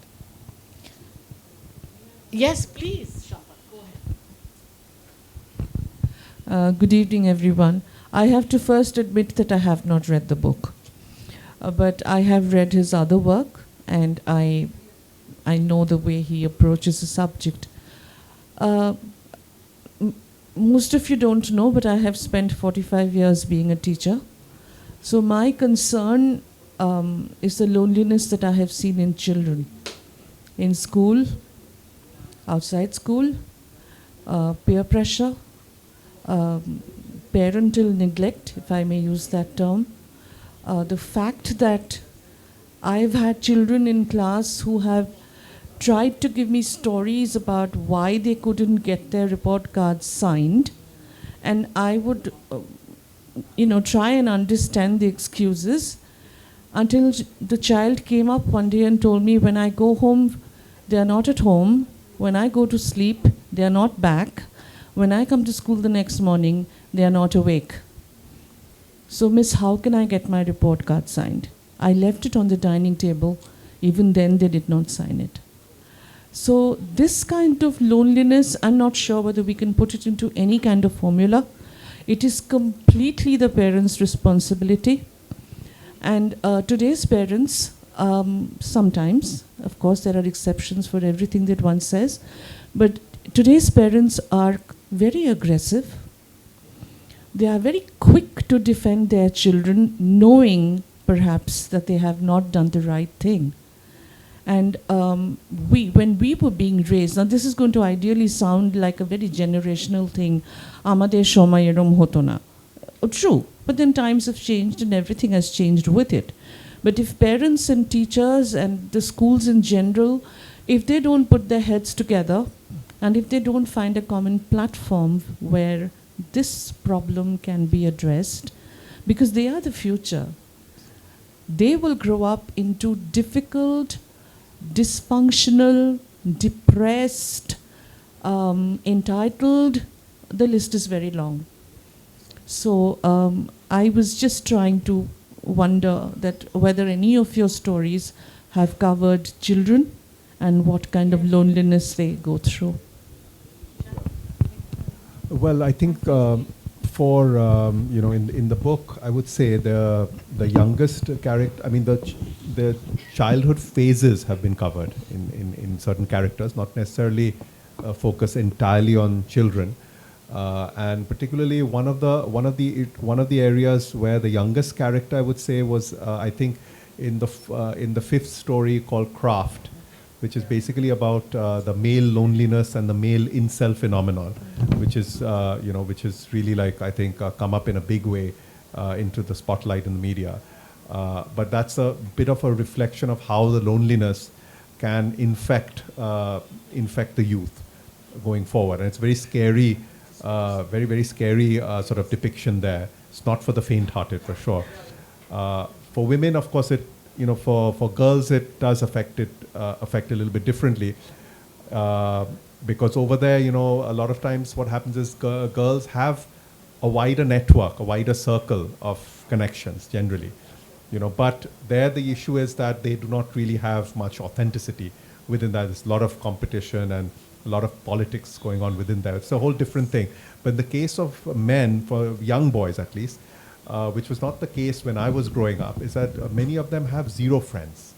Yes, please, Shapa, go ahead. Good evening, everyone. I have to first admit that I have not read the book. But I have read his other work, and I know the way he approaches the subject. Most of you don't know, but I have spent 45 years being a teacher. So my concern is the loneliness that I have seen in children, in school, outside school, peer pressure, parental neglect, if I may use that term. The fact that I've had children in class who have tried to give me stories about why they couldn't get their report cards signed, and I would, try and understand the excuses until the child came up one day and told me, when I go home, they are not at home. When I go to sleep, they are not back. When I come to school the next morning, they are not awake. So, miss, how can I get my report card signed? I left it on the dining table. Even then, they did not sign it. So, this kind of loneliness, I'm not sure whether we can put it into any kind of formula. It is completely the parents' responsibility. And today's parents, sometimes, of course, there are exceptions for everything that one says, but today's parents are very aggressive. They are very quick to defend their children, knowing perhaps that they have not done the right thing. And when we were being raised, now this is going to ideally sound like a very generational thing. Amade shomay erom hoto na. True, but then times have changed and everything has changed with it. But if parents and teachers and the schools in general, if they don't put their heads together, and if they don't find a common platform where this problem can be addressed, because they are the future, they will grow up into difficult, dysfunctional, depressed, entitled. The list is very long. So I was just trying to wonder that whether any of your stories have covered children and what kind of loneliness they go through. Well, I think in the book, I would say the youngest character, I mean the childhood phases have been covered in certain characters, not necessarily focus entirely on children. And particularly one of the areas where the youngest character, I would say, was I think in the fifth story called Craft, which is basically about the male loneliness and the male incel phenomenon, which is really, like, I think come up in a big way into the spotlight in the media. But that's a bit of a reflection of how the loneliness can infect the youth going forward, and it's very scary. Very, very scary sort of depiction there. It's not for the faint-hearted, for sure. For women, of course, for girls, it does affect a little bit differently. Because over there, a lot of times what happens is girls have a wider network, a wider circle of connections generally. But there the issue is that they do not really have much authenticity within that. There's a lot of competition and a lot of politics going on within there. It's a whole different thing. But in the case of men, for young boys at least, which was not the case when I was growing up, is that many of them have zero friends.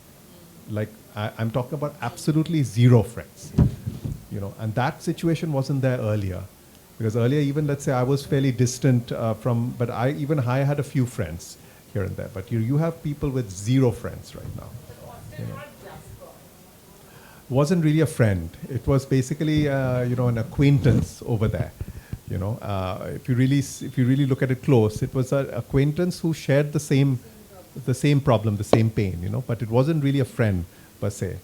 Like, I'm talking about absolutely zero friends. And that situation wasn't there earlier. Because earlier, even, let's say, I was fairly distant but I had a few friends here and there. But you have people with zero friends right now. Wasn't really a friend. It was basically, an acquaintance over there. If you really look at it close, it was an acquaintance who shared the same problem, the same pain. But it wasn't really a friend per se.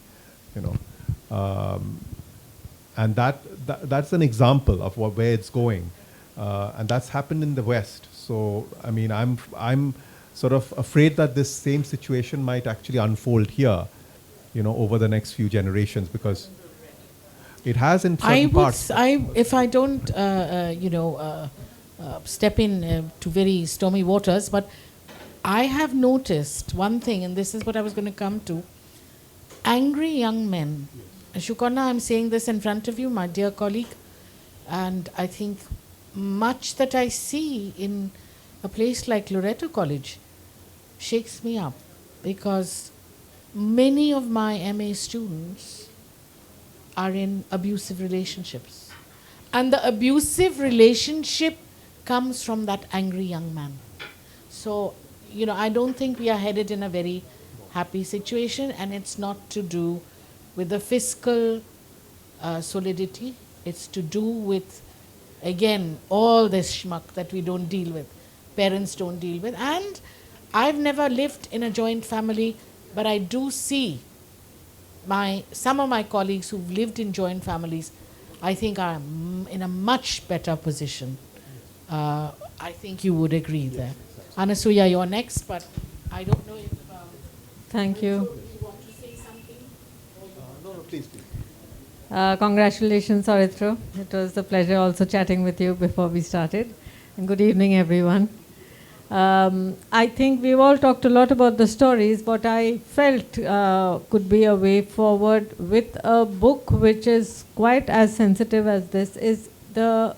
And that's an example of where it's going, and that's happened in the West. So I mean, I'm sort of afraid that this same situation might actually unfold here. Over the next few generations, because it has in certain parts. If I don't, step in to very stormy waters, but I have noticed one thing, and this is what I was going to come to. Angry young men. Shukarna, I'm saying this in front of you, my dear colleague, and I think much that I see in a place like Loreto College shakes me up, because many of my MA students are in abusive relationships. And the abusive relationship comes from that angry young man. So, I don't think we are headed in a very happy situation, and it's not to do with the fiscal solidity. It's to do with, again, all this schmuck that we don't deal with, parents don't deal with. And I've never lived in a joint family But I do see some of my colleagues who've lived in joint families, I think are in a much better position. I think you would agree there. Anasuya, you're next, but I don't know if... Thank you. you want to say something? No, please. Congratulations, Aritra. It was a pleasure also chatting with you before we started. And good evening, everyone. I think we've all talked a lot about the stories. What I felt could be a way forward with a book which is quite as sensitive as this is the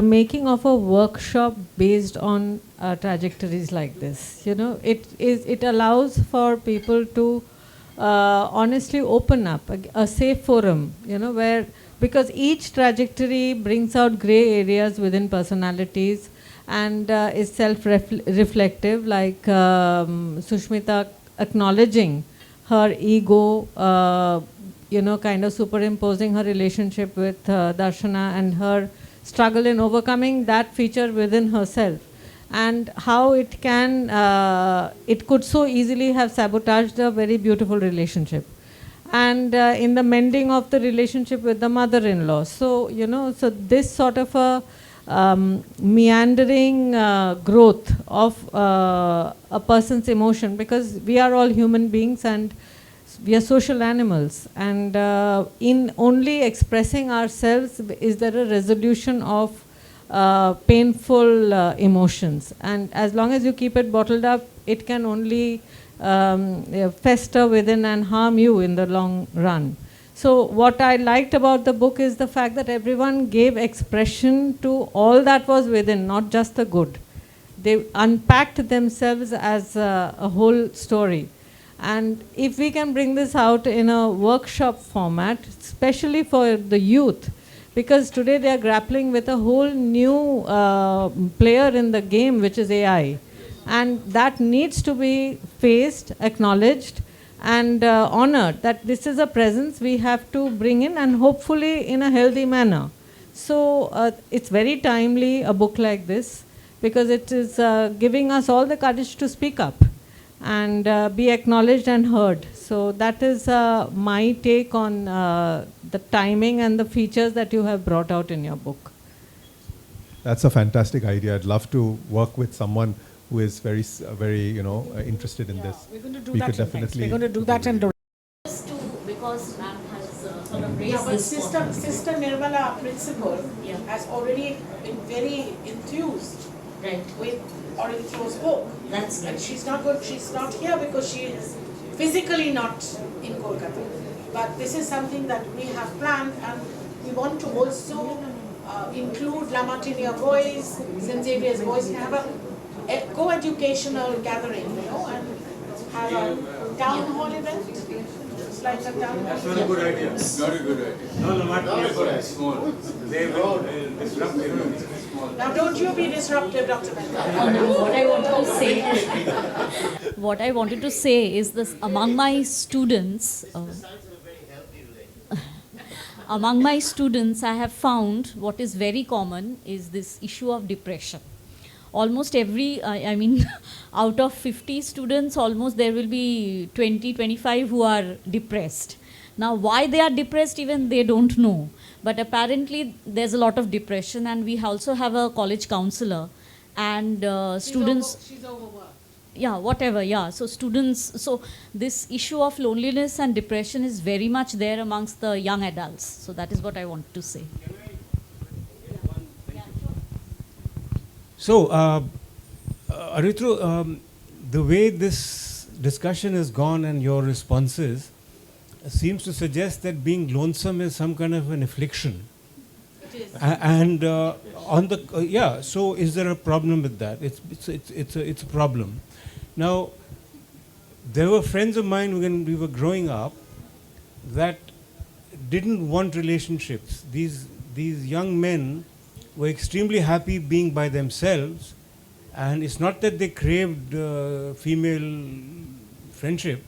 making of a workshop based on trajectories like this. You know, it allows for people to honestly open up a safe forum, you know, where, because each trajectory brings out gray areas within personalities and is self-reflective, like Sushmita acknowledging her ego, you know, kind of superimposing her relationship with Darshana and her struggle in overcoming that feature within herself, and how it can, it could so easily have sabotaged a very beautiful relationship. And in the mending of the relationship with the mother-in-law. So, you know, so this sort of a meandering growth of a person's emotion, because we are all human beings and we are social animals, and in only expressing ourselves is there a resolution of painful emotions, and as long as you keep it bottled up, it can only fester within and harm you in the long run. So what I liked about the book is the fact that everyone gave expression to all that was within, not just the good. They unpacked themselves as a whole story. And if we can bring this out in a workshop format, especially for the youth, because today they are grappling with a whole new player in the game, which is AI. And that needs to be faced, acknowledged, and honored, that this is a presence we have to bring in, and hopefully in a healthy manner. So it's very timely, a book like this, because it is giving us all the courage to speak up and be acknowledged and heard. So that is my take on the timing and the features that you have brought out in your book. That's a fantastic idea. I'd love to work with someone who is very, you know, interested in this. We're going to do We that could in next. definitely We're going to do that in the... Just to, because ma'am has sort of raised Yeah, but this point. Sister Nirmala, our principal, Yeah. has already been very enthused Right. with Aritra's book. That's And right. she's not here because she is physically not in Kolkata. But this is something that we have planned, and we want to also include La Martinia boys, St. Xavier's boys, and have a co-educational gathering, you know, and have a town hall event. It's like a town hall. That's not a good idea. Not a good idea. No, not is small. They will disrupt everything. Now don't you be disruptive, Dr. Mehta. What I wanted to say is this: among my students, I have found what is very common is this issue of depression. Almost every, I mean, out of 50 students, almost there will be 20, 25 who are depressed. Now, why they are depressed, even they don't know. But apparently, there's a lot of depression, and we also have a college counselor, and students. She's overworked. Yeah, whatever, yeah. So students, so this issue of loneliness and depression is very much there amongst the young adults. So that is what I want to say. So, Aritra, the way this discussion has gone and your responses seems to suggest that being lonesome is some kind of an affliction. It is. And on the so is there a problem with that? It's a problem. Now, there were friends of mine when we were growing up that didn't want relationships. These young men were extremely happy being by themselves, and it's not that they craved female friendship.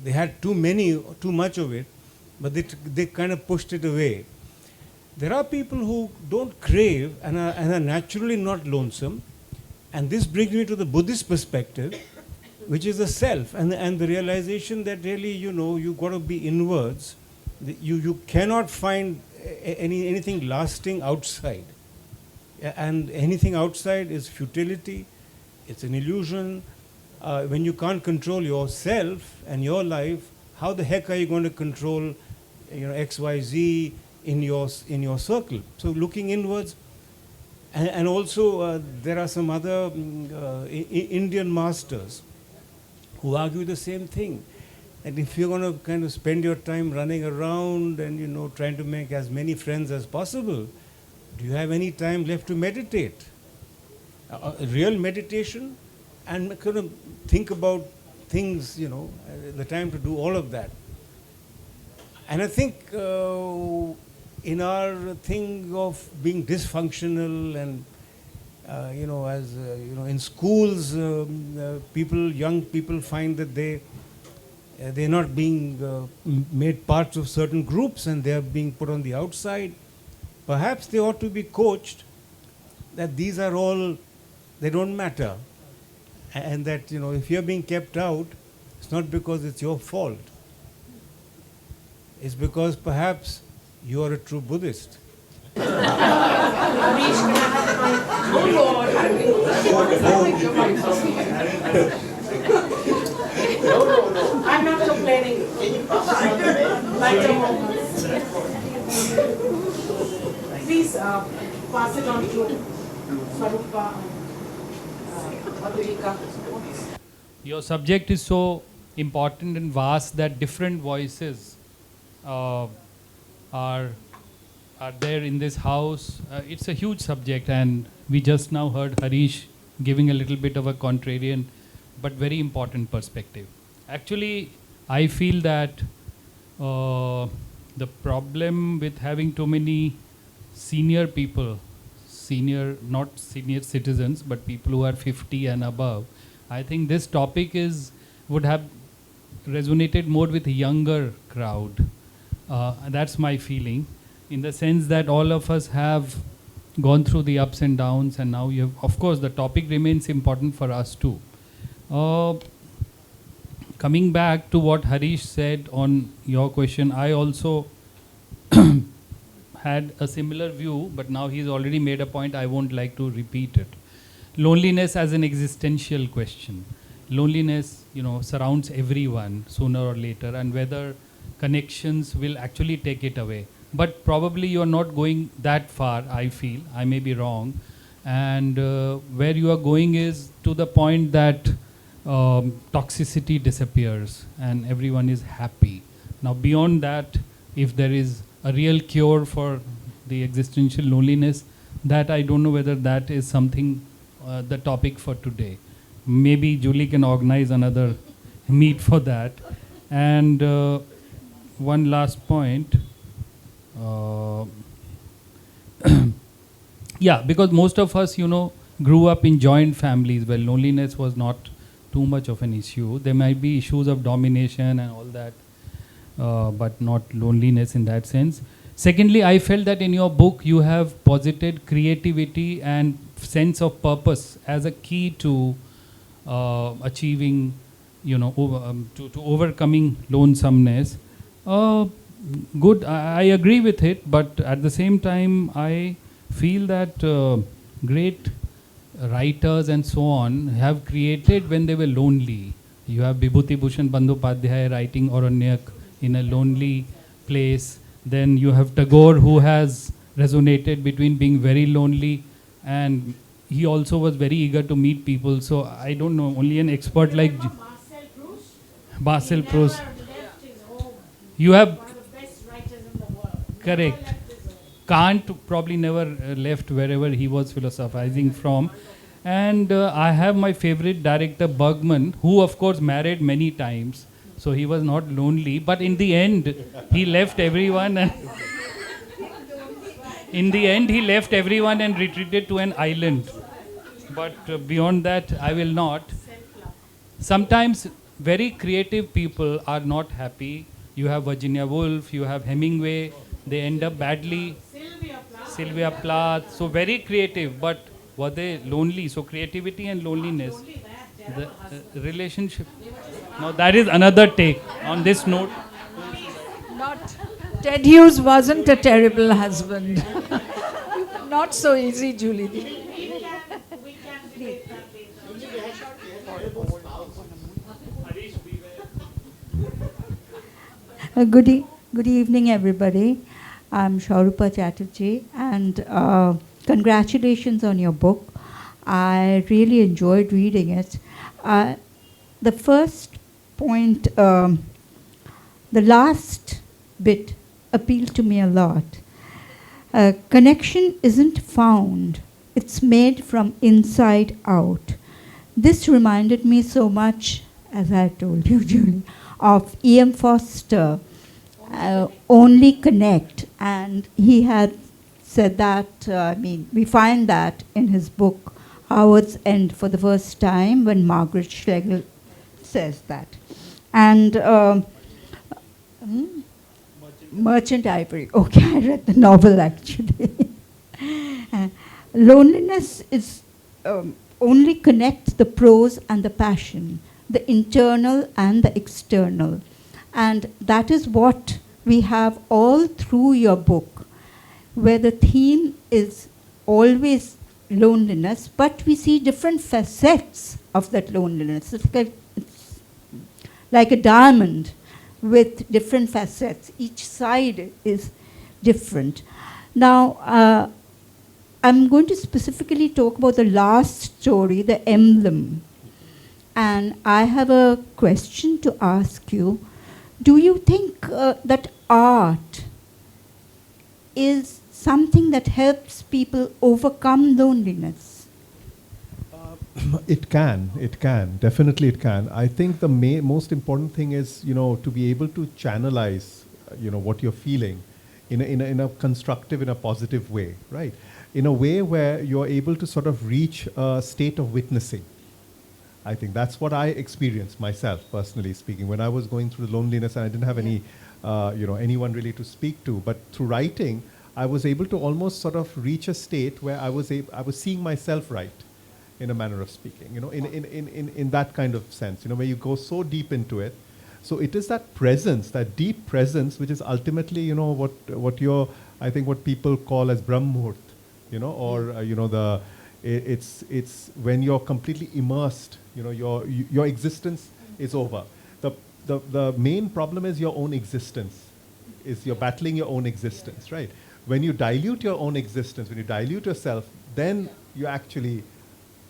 They had too much of it, but they kind of pushed it away. There are people who don't crave and are naturally not lonesome, and this brings me to the Buddhist perspective, which is the self, and the realization that really, you got to be inwards. You cannot find anything lasting outside. And anything outside is futility, it's an illusion. When you can't control yourself and your life, how the heck are you going to control X, Y, Z in your circle? So looking inwards. And also there are some other Indian masters who argue the same thing. And if you're going to kind of spend your time running around and trying to make as many friends as possible, do you have any time left to meditate? Real meditation, and kind of think about things, the time to do all of that. And I think in our thing of being dysfunctional and in schools, young people find that they're not being made parts of certain groups and they're being put on the outside. Perhaps they ought to be coached that these are all, they don't matter. And that, if you're being kept out, it's not because it's your fault. It's because perhaps you are a true Buddhist. I'm not complaining. Please pass it on to Swarupa and Adurika. Your subject is so important and vast that different voices are there in this house. It's a huge subject, and we just now heard Harish giving a little bit of a contrarian but very important perspective. Actually, I feel that the problem with having too many senior people, not senior citizens, but people who are 50 and above, I think this topic would have resonated more with a younger crowd. That's my feeling, in the sense that all of us have gone through the ups and downs, and now of course the topic remains important for us too. Coming back to what Harish said on your question, I also had a similar view, but now he's already made a point, I won't like to repeat it. Loneliness as an existential question. Loneliness, surrounds everyone sooner or later, and whether connections will actually take it away. But probably you're not going that far, I feel. I may be wrong. And where you are going is to the point that toxicity disappears and everyone is happy. Now beyond that, if there is a real cure for the existential loneliness, that I don't know whether that is something, the topic for today. Maybe Julie can organize another meet for that. And one last point. Yeah, because most of us, grew up in joint families where loneliness was not too much of an issue. There might be issues of domination and all that, but not loneliness in that sense. Secondly, I felt that in your book you have posited creativity and sense of purpose as a key to achieving, to overcoming lonesomeness. Good, I agree with it, but at the same time, I feel that great writers and so on have created when they were lonely. You have Bibhuti Bhushan Bandyopadhyay writing Aranyak in a lonely place. Then you have Tagore, who has resonated between being very lonely, and he also was very eager to meet people. So I don't know, only an expert like Marcel Proust. You have correct. Kant probably never left wherever he was philosophizing from. And I have my favorite director, Bergman, who of course married many times. So he was not lonely. But in the end, he left everyone. And in the end, he left everyone and retreated to an island. But beyond that, I will not. Sometimes very creative people are not happy. You have Virginia Woolf, you have Hemingway. They end up badly. Sylvia Plath. So very creative, but were they lonely? So creativity and loneliness. The relationship. Now that is another take. On this note, Not Ted Hughes wasn't a terrible husband. Not so easy, Julie. Good evening, everybody. I'm Shaurupa Chatterjee, and congratulations on your book. I really enjoyed reading it. The first point, the last bit appealed to me a lot. Connection isn't found, it's made from inside out. This reminded me so much, as I told you, Julie, of E.M. Foster, Only Connect. And he had said that, we find that in his book, Howard's End, for the first time, when Margaret Schlegel says that. And Merchant Ivory. Okay, I read the novel actually. Loneliness is only connects the prose and the passion, the internal and the external. And that is what we have all through your book, where the theme is always loneliness, but we see different facets of that loneliness. It's like a diamond with different facets. Each side is different. Now, I'm going to specifically talk about the last story, The Emblem. And I have a question to ask you. Do you think that art is something that helps people overcome loneliness? It can, definitely it can. I think the most important thing is, to be able to channelize, what you're feeling in a constructive, in a positive way, right? In a way where you're able to sort of reach a state of witnessing. I think that's what I experienced myself, personally speaking, when I was going through the loneliness and I didn't have any, anyone really to speak to. But through writing, I was able to almost sort of reach a state where I was seeing myself write, in a manner of speaking, in that kind of sense, where you go so deep into it. So it is that presence, that deep presence, which is ultimately, what what people call as Brahmurt, or it's when you're completely immersed, your existence is over. The main problem is your own existence, is you're battling your own existence, right? When you dilute your own existence, when you dilute yourself, then you actually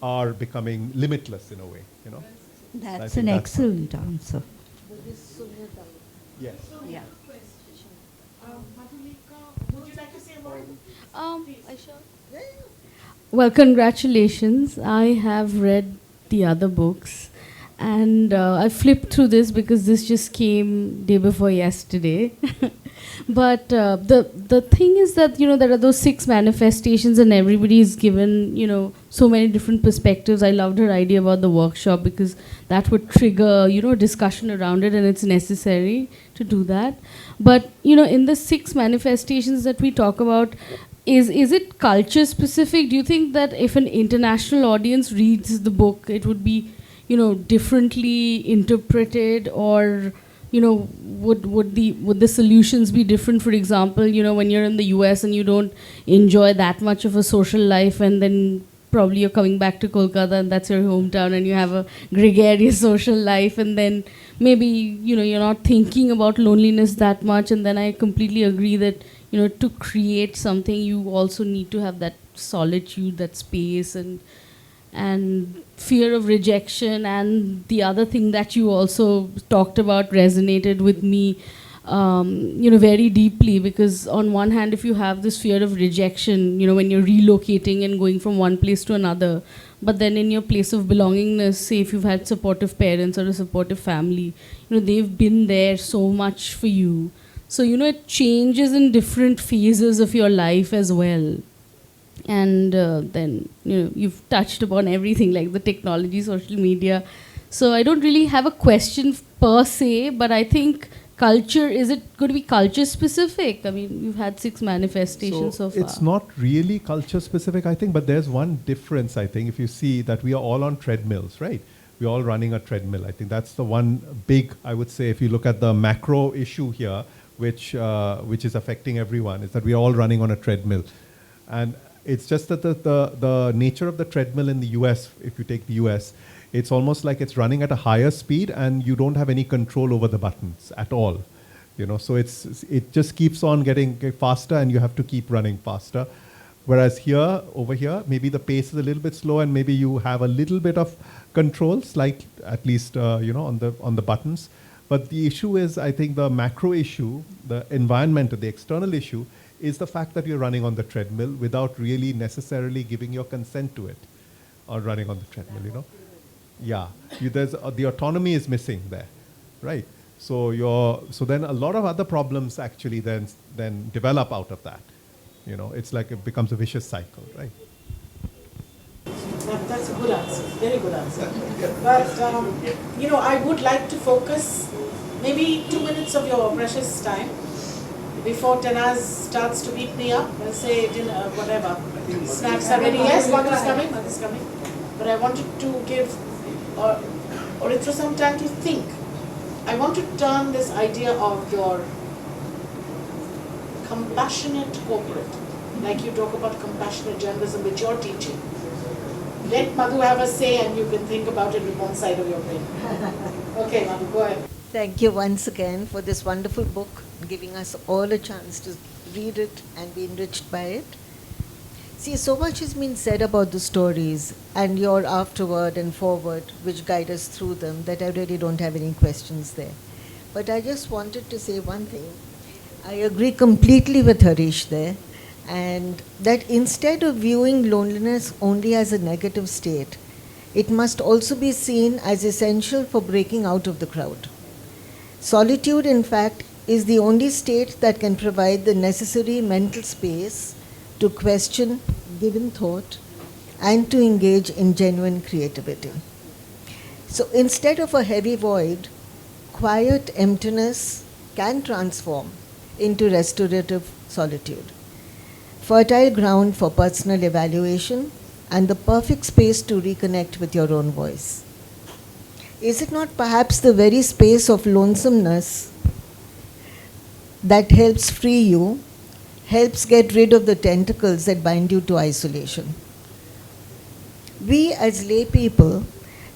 are becoming limitless in a way, That's an excellent answer. Yes. Yeah. Would you like to say a word? Well, congratulations. I have read the other books, and I flipped through this because this just came day before yesterday. But the thing is that, there are those 6 manifestations and everybody is given, so many different perspectives. I loved her idea about the workshop because that would trigger, discussion around it, and it's necessary to do that. But, in the 6 manifestations that we talk about, is it culture specific? Do you think that if an international audience reads the book, it would be, differently interpreted, or would the solutions be different? For example, when you're in the US and you don't enjoy that much of a social life, and then probably you're coming back to Kolkata and that's your hometown and you have a gregarious social life, and then maybe you're not thinking about loneliness that much. And then I completely agree that to create something you also need to have that solitude, that space, and fear of rejection. And the other thing that you also talked about resonated with me, very deeply, because on one hand, if you have this fear of rejection, when you're relocating and going from one place to another, but then in your place of belongingness, say if you've had supportive parents or a supportive family, they've been there so much for you. So, it changes in different phases of your life as well. And then, you've touched upon everything, like the technology, social media. So I don't really have a question per se, but I think culture, is it going to be culture specific? I mean, you've had 6 manifestations so far. It's not really culture specific, I think, but there's one difference, I think, if you see that we are all on treadmills, right? we're all running a treadmill. I think that's the one big, I would say, if you look at the macro issue here, which is affecting everyone, is that we're all running on a treadmill. And it's just that the nature of the treadmill in the US, if you take the US, it's almost like it's running at a higher speed and you don't have any control over the buttons at all. So it just keeps on getting faster and you have to keep running faster. Whereas over here, maybe the pace is a little bit slow and maybe you have a little bit of control, at least, on the buttons. But the issue is, I think the macro issue, the environment, the external issue, is the fact that you're running on the treadmill without really necessarily giving your consent to it, or running on the treadmill, Yeah, the autonomy is missing there, right? So then a lot of other problems actually then develop out of that. It's like it becomes a vicious cycle, right? That's a good answer, very good answer. But, I would like to focus maybe 2 minutes of your precious time before Tanaz starts to beat me up and say, dinner, whatever, snacks are ready. Yes, one is coming. But I wanted to give Aritra some time to think. I want to turn this idea of your compassionate corporate, like you talk about compassionate journalism which you're teaching. Let Madhu have a say and you can think about it with one side of your brain. Okay, Madhu, go ahead. Thank you once again for this wonderful book, giving us all a chance to read it and be enriched by it. See, so much has been said about the stories and your afterword and forward, which guide us through them, that I really don't have any questions there. But I just wanted to say one thing. I agree completely with Harish there, and that instead of viewing loneliness only as a negative state, it must also be seen as essential for breaking out of the crowd. Solitude, in fact, is the only state that can provide the necessary mental space to question given thought and to engage in genuine creativity. So instead of a heavy void, quiet emptiness can transform into restorative solitude, fertile ground for personal evaluation, and the perfect space to reconnect with your own voice. Is it not perhaps the very space of lonesomeness that helps free you, helps get rid of the tentacles that bind you to isolation? We as lay people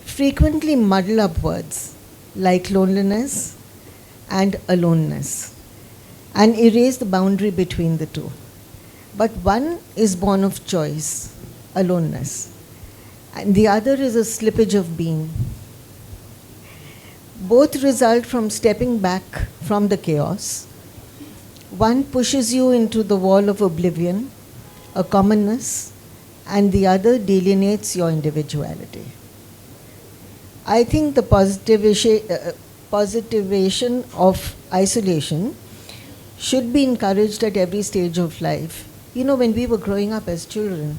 frequently muddle up words like loneliness and aloneness and erase the boundary between the two. But one is born of choice, aloneness, and the other is a slippage of being. Both result from stepping back from the chaos. One pushes you into the wall of oblivion, a commonness, and the other delineates your individuality. I think the positivation of isolation should be encouraged at every stage of life. When we were growing up as children,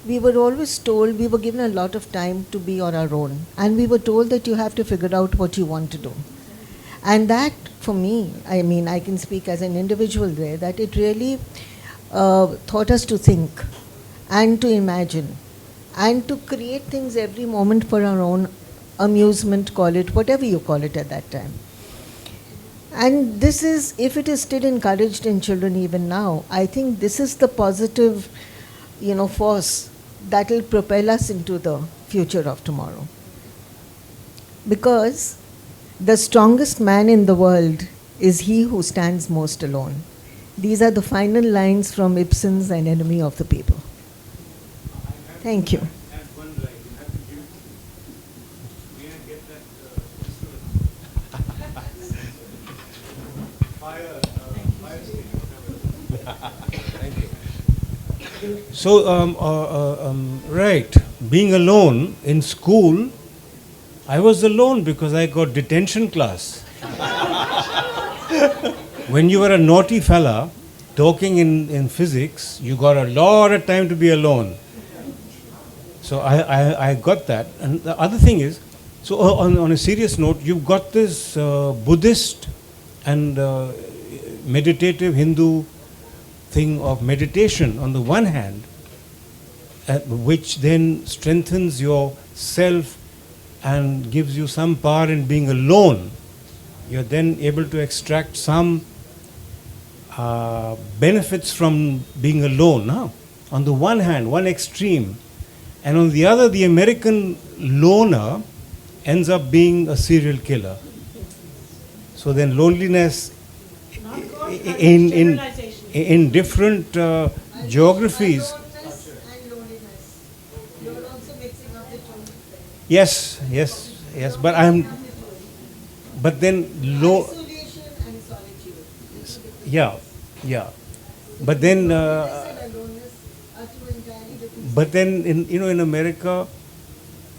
we were always told, we were given a lot of time to be on our own, and we were told that you have to figure out what you want to do. And that, for me, I can speak as an individual there, that it really taught us to think and to imagine and to create things every moment for our own amusement, call it whatever you call it at that time. And this is, if it is still encouraged in children even now, I think this is the positive, force that will propel us into the future of tomorrow. Because the strongest man in the world is he who stands most alone. These are the final lines from Ibsen's An Enemy of the People. Thank you. So, right, being alone in school, I was alone because I got detention class. When you were a naughty fella talking in physics, you got a lot of time to be alone. So I got that. And the other thing is, so on a serious note, you've got this Buddhist and meditative Hindu thing of meditation on the one hand, which then strengthens your self and gives you some power in being alone, you're then able to extract some benefits from being alone. Huh? On the one hand, one extreme, and on the other, the American loner ends up being a serial killer. So then loneliness in different geographies. Yes, yes, yes. But then Isolation and solitude. Yeah, yeah. But then, in America,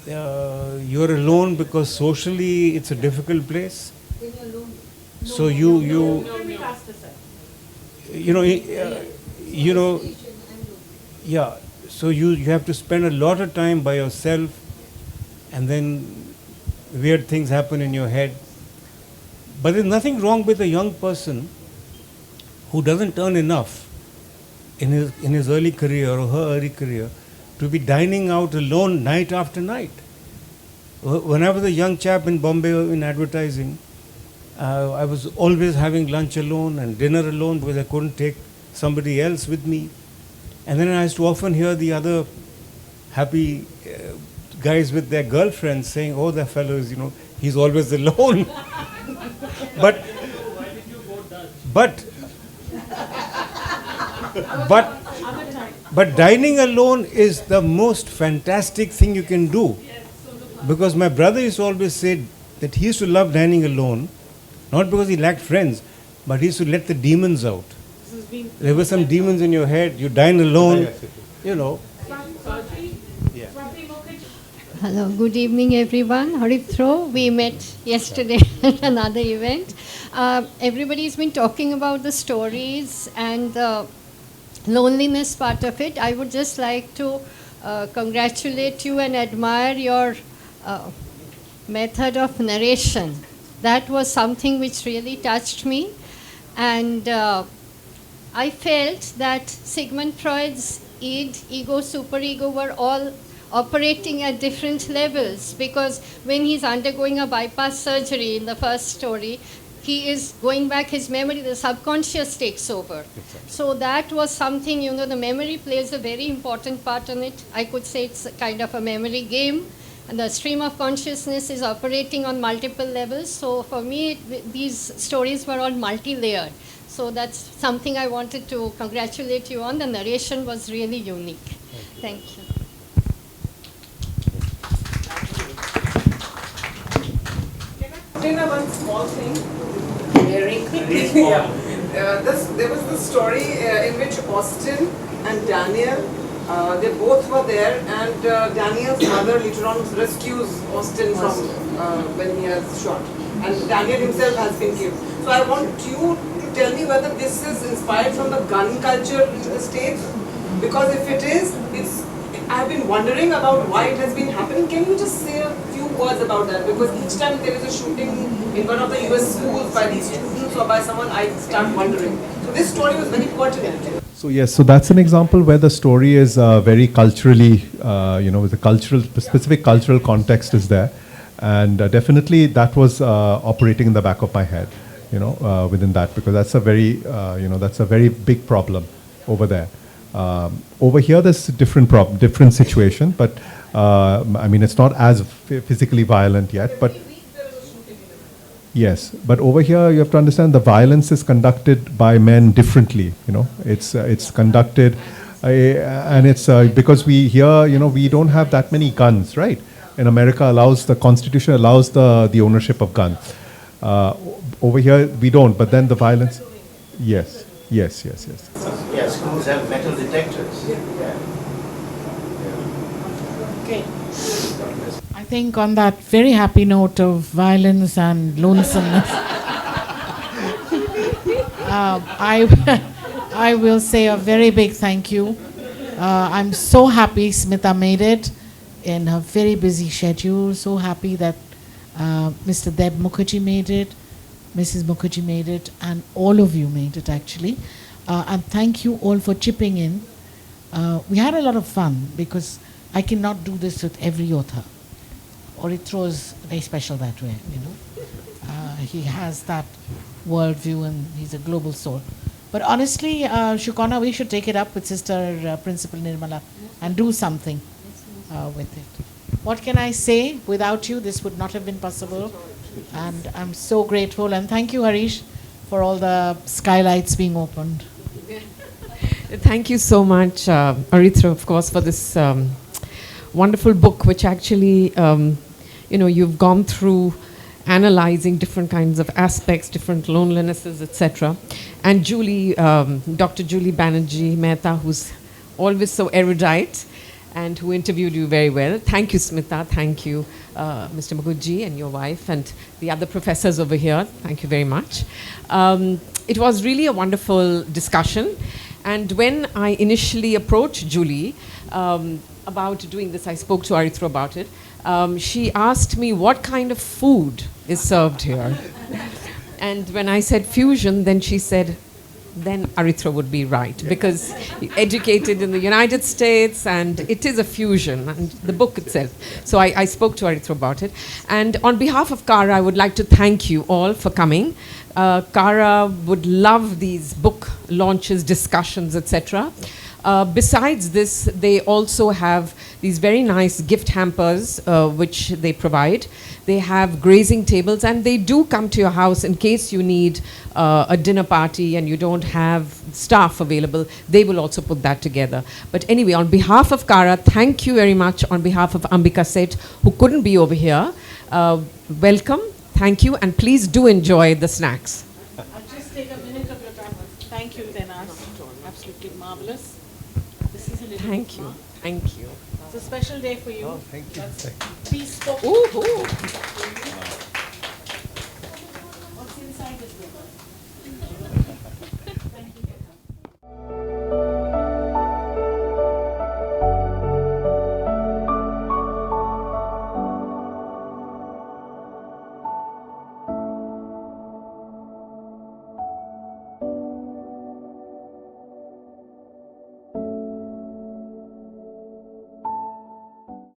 you're alone because socially it's a difficult place. So yeah. So you have to spend a lot of time by yourself, and then weird things happen in your head. But there's nothing wrong with a young person who doesn't earn enough in his early career or her early career to be dining out alone night after night. When I was a young chap in Bombay in advertising, I was always having lunch alone and dinner alone because I couldn't take somebody else with me. And then I used to often hear the other happy guys with their girlfriends saying, "Oh, that fellow is, he's always alone." But dining alone is the most fantastic thing you can do. Because my brother used to always say that he used to love dining alone, not because he lacked friends, but he used to let the demons out. There were some demons in your head, you dine alone, Hello, good evening everyone. Aritra, we met yesterday at another event. Everybody's been talking about the stories and the loneliness part of it. I would just like to congratulate you and admire your method of narration. That was something which really touched me, and I felt that Sigmund Freud's id, ego, superego were all operating at different levels, because when he's undergoing a bypass surgery in the first story, he is going back his memory, the subconscious takes over. Exactly. So that was something, the memory plays a very important part in it. I could say it's a kind of a memory game. And the stream of consciousness is operating on multiple levels. So for me, these stories were all multi-layered. So that's something I wanted to congratulate you on. The narration was really unique. Thank you. One small thing. Very quickly. There was this story in which Austin and Daniel, they both were there, and Daniel's mother later on rescues Austin from when he has shot, and Daniel himself has been killed. So I want you to tell me whether this is inspired from the gun culture in the States, because if it is, I've been wondering about why it has been happening. Can you just say a few words about that? Because each time there is a shooting in one of the US schools by these students or by someone, I start wondering. So this story was very pertinent. So yes, so that's an example where the story is very culturally, with a specific cultural context is there, and definitely that was operating in the back of my head, within that, because that's a very big problem over there. Over here, there's a different situation, but it's not as physically violent yet, but. Yes, but over here you have to understand the violence is conducted by men differently. It's conducted, and it's because we here we don't have that many guns, right? In America, the Constitution allows the ownership of guns. Over here we don't, but then the violence. Yes. Yes, schools have metal detectors. Okay. I think on that very happy note of violence and lonesomeness, I will say a very big thank you. I'm so happy Smita made it in her very busy schedule. So happy that Mr. Deb Mukherjee made it, Mrs. Mukherjee made it, and all of you made it actually. And thank you all for chipping in. We had a lot of fun because I cannot do this with every author. Aritra is very special that way, you know. He has that worldview and he's a global soul. But honestly, Shukona, we should take it up with Sister Principal Nirmala and do something with it. What can I say? Without you, this would not have been possible. And I'm so grateful. And thank you, Harish, for all the skylights being opened. Thank you so much, Aritra, of course, for this wonderful book, which actually, you've gone through analyzing different kinds of aspects, different lonelinesses, etc. And Julie, Dr. Julie Banerjee Mehta, who's always so erudite and who interviewed you very well. Thank you, Smita. Thank you, Mr. Mukherjee and your wife and the other professors over here. Thank you very much. It was really a wonderful discussion. And when I initially approached Julie about doing this, I spoke to Aritra about it. She asked me what kind of food is served here. And when I said fusion, then she said, then Aritra would be right, because educated in the United States, and it is a fusion, and the book itself. So I spoke to Aritra about it. And on behalf of CAARA, I would like to thank you all for coming. CAARA would love these book launches, discussions, etc. Besides this, they also have these very nice gift hampers, which they provide. They have grazing tables, and they do come to your house in case you need a dinner party and you don't have staff available. They will also put that together. But anyway, on behalf of CAARA, thank you very much. On behalf of Ambika Seth, who couldn't be over here, welcome, thank you, and please do enjoy the snacks. I'll just take a minute of your time. Thank you, Denas. Absolutely marvelous. This is a little Thank you. Thank you. It's a special day for you. Oh, thank you. Peace. Ooh.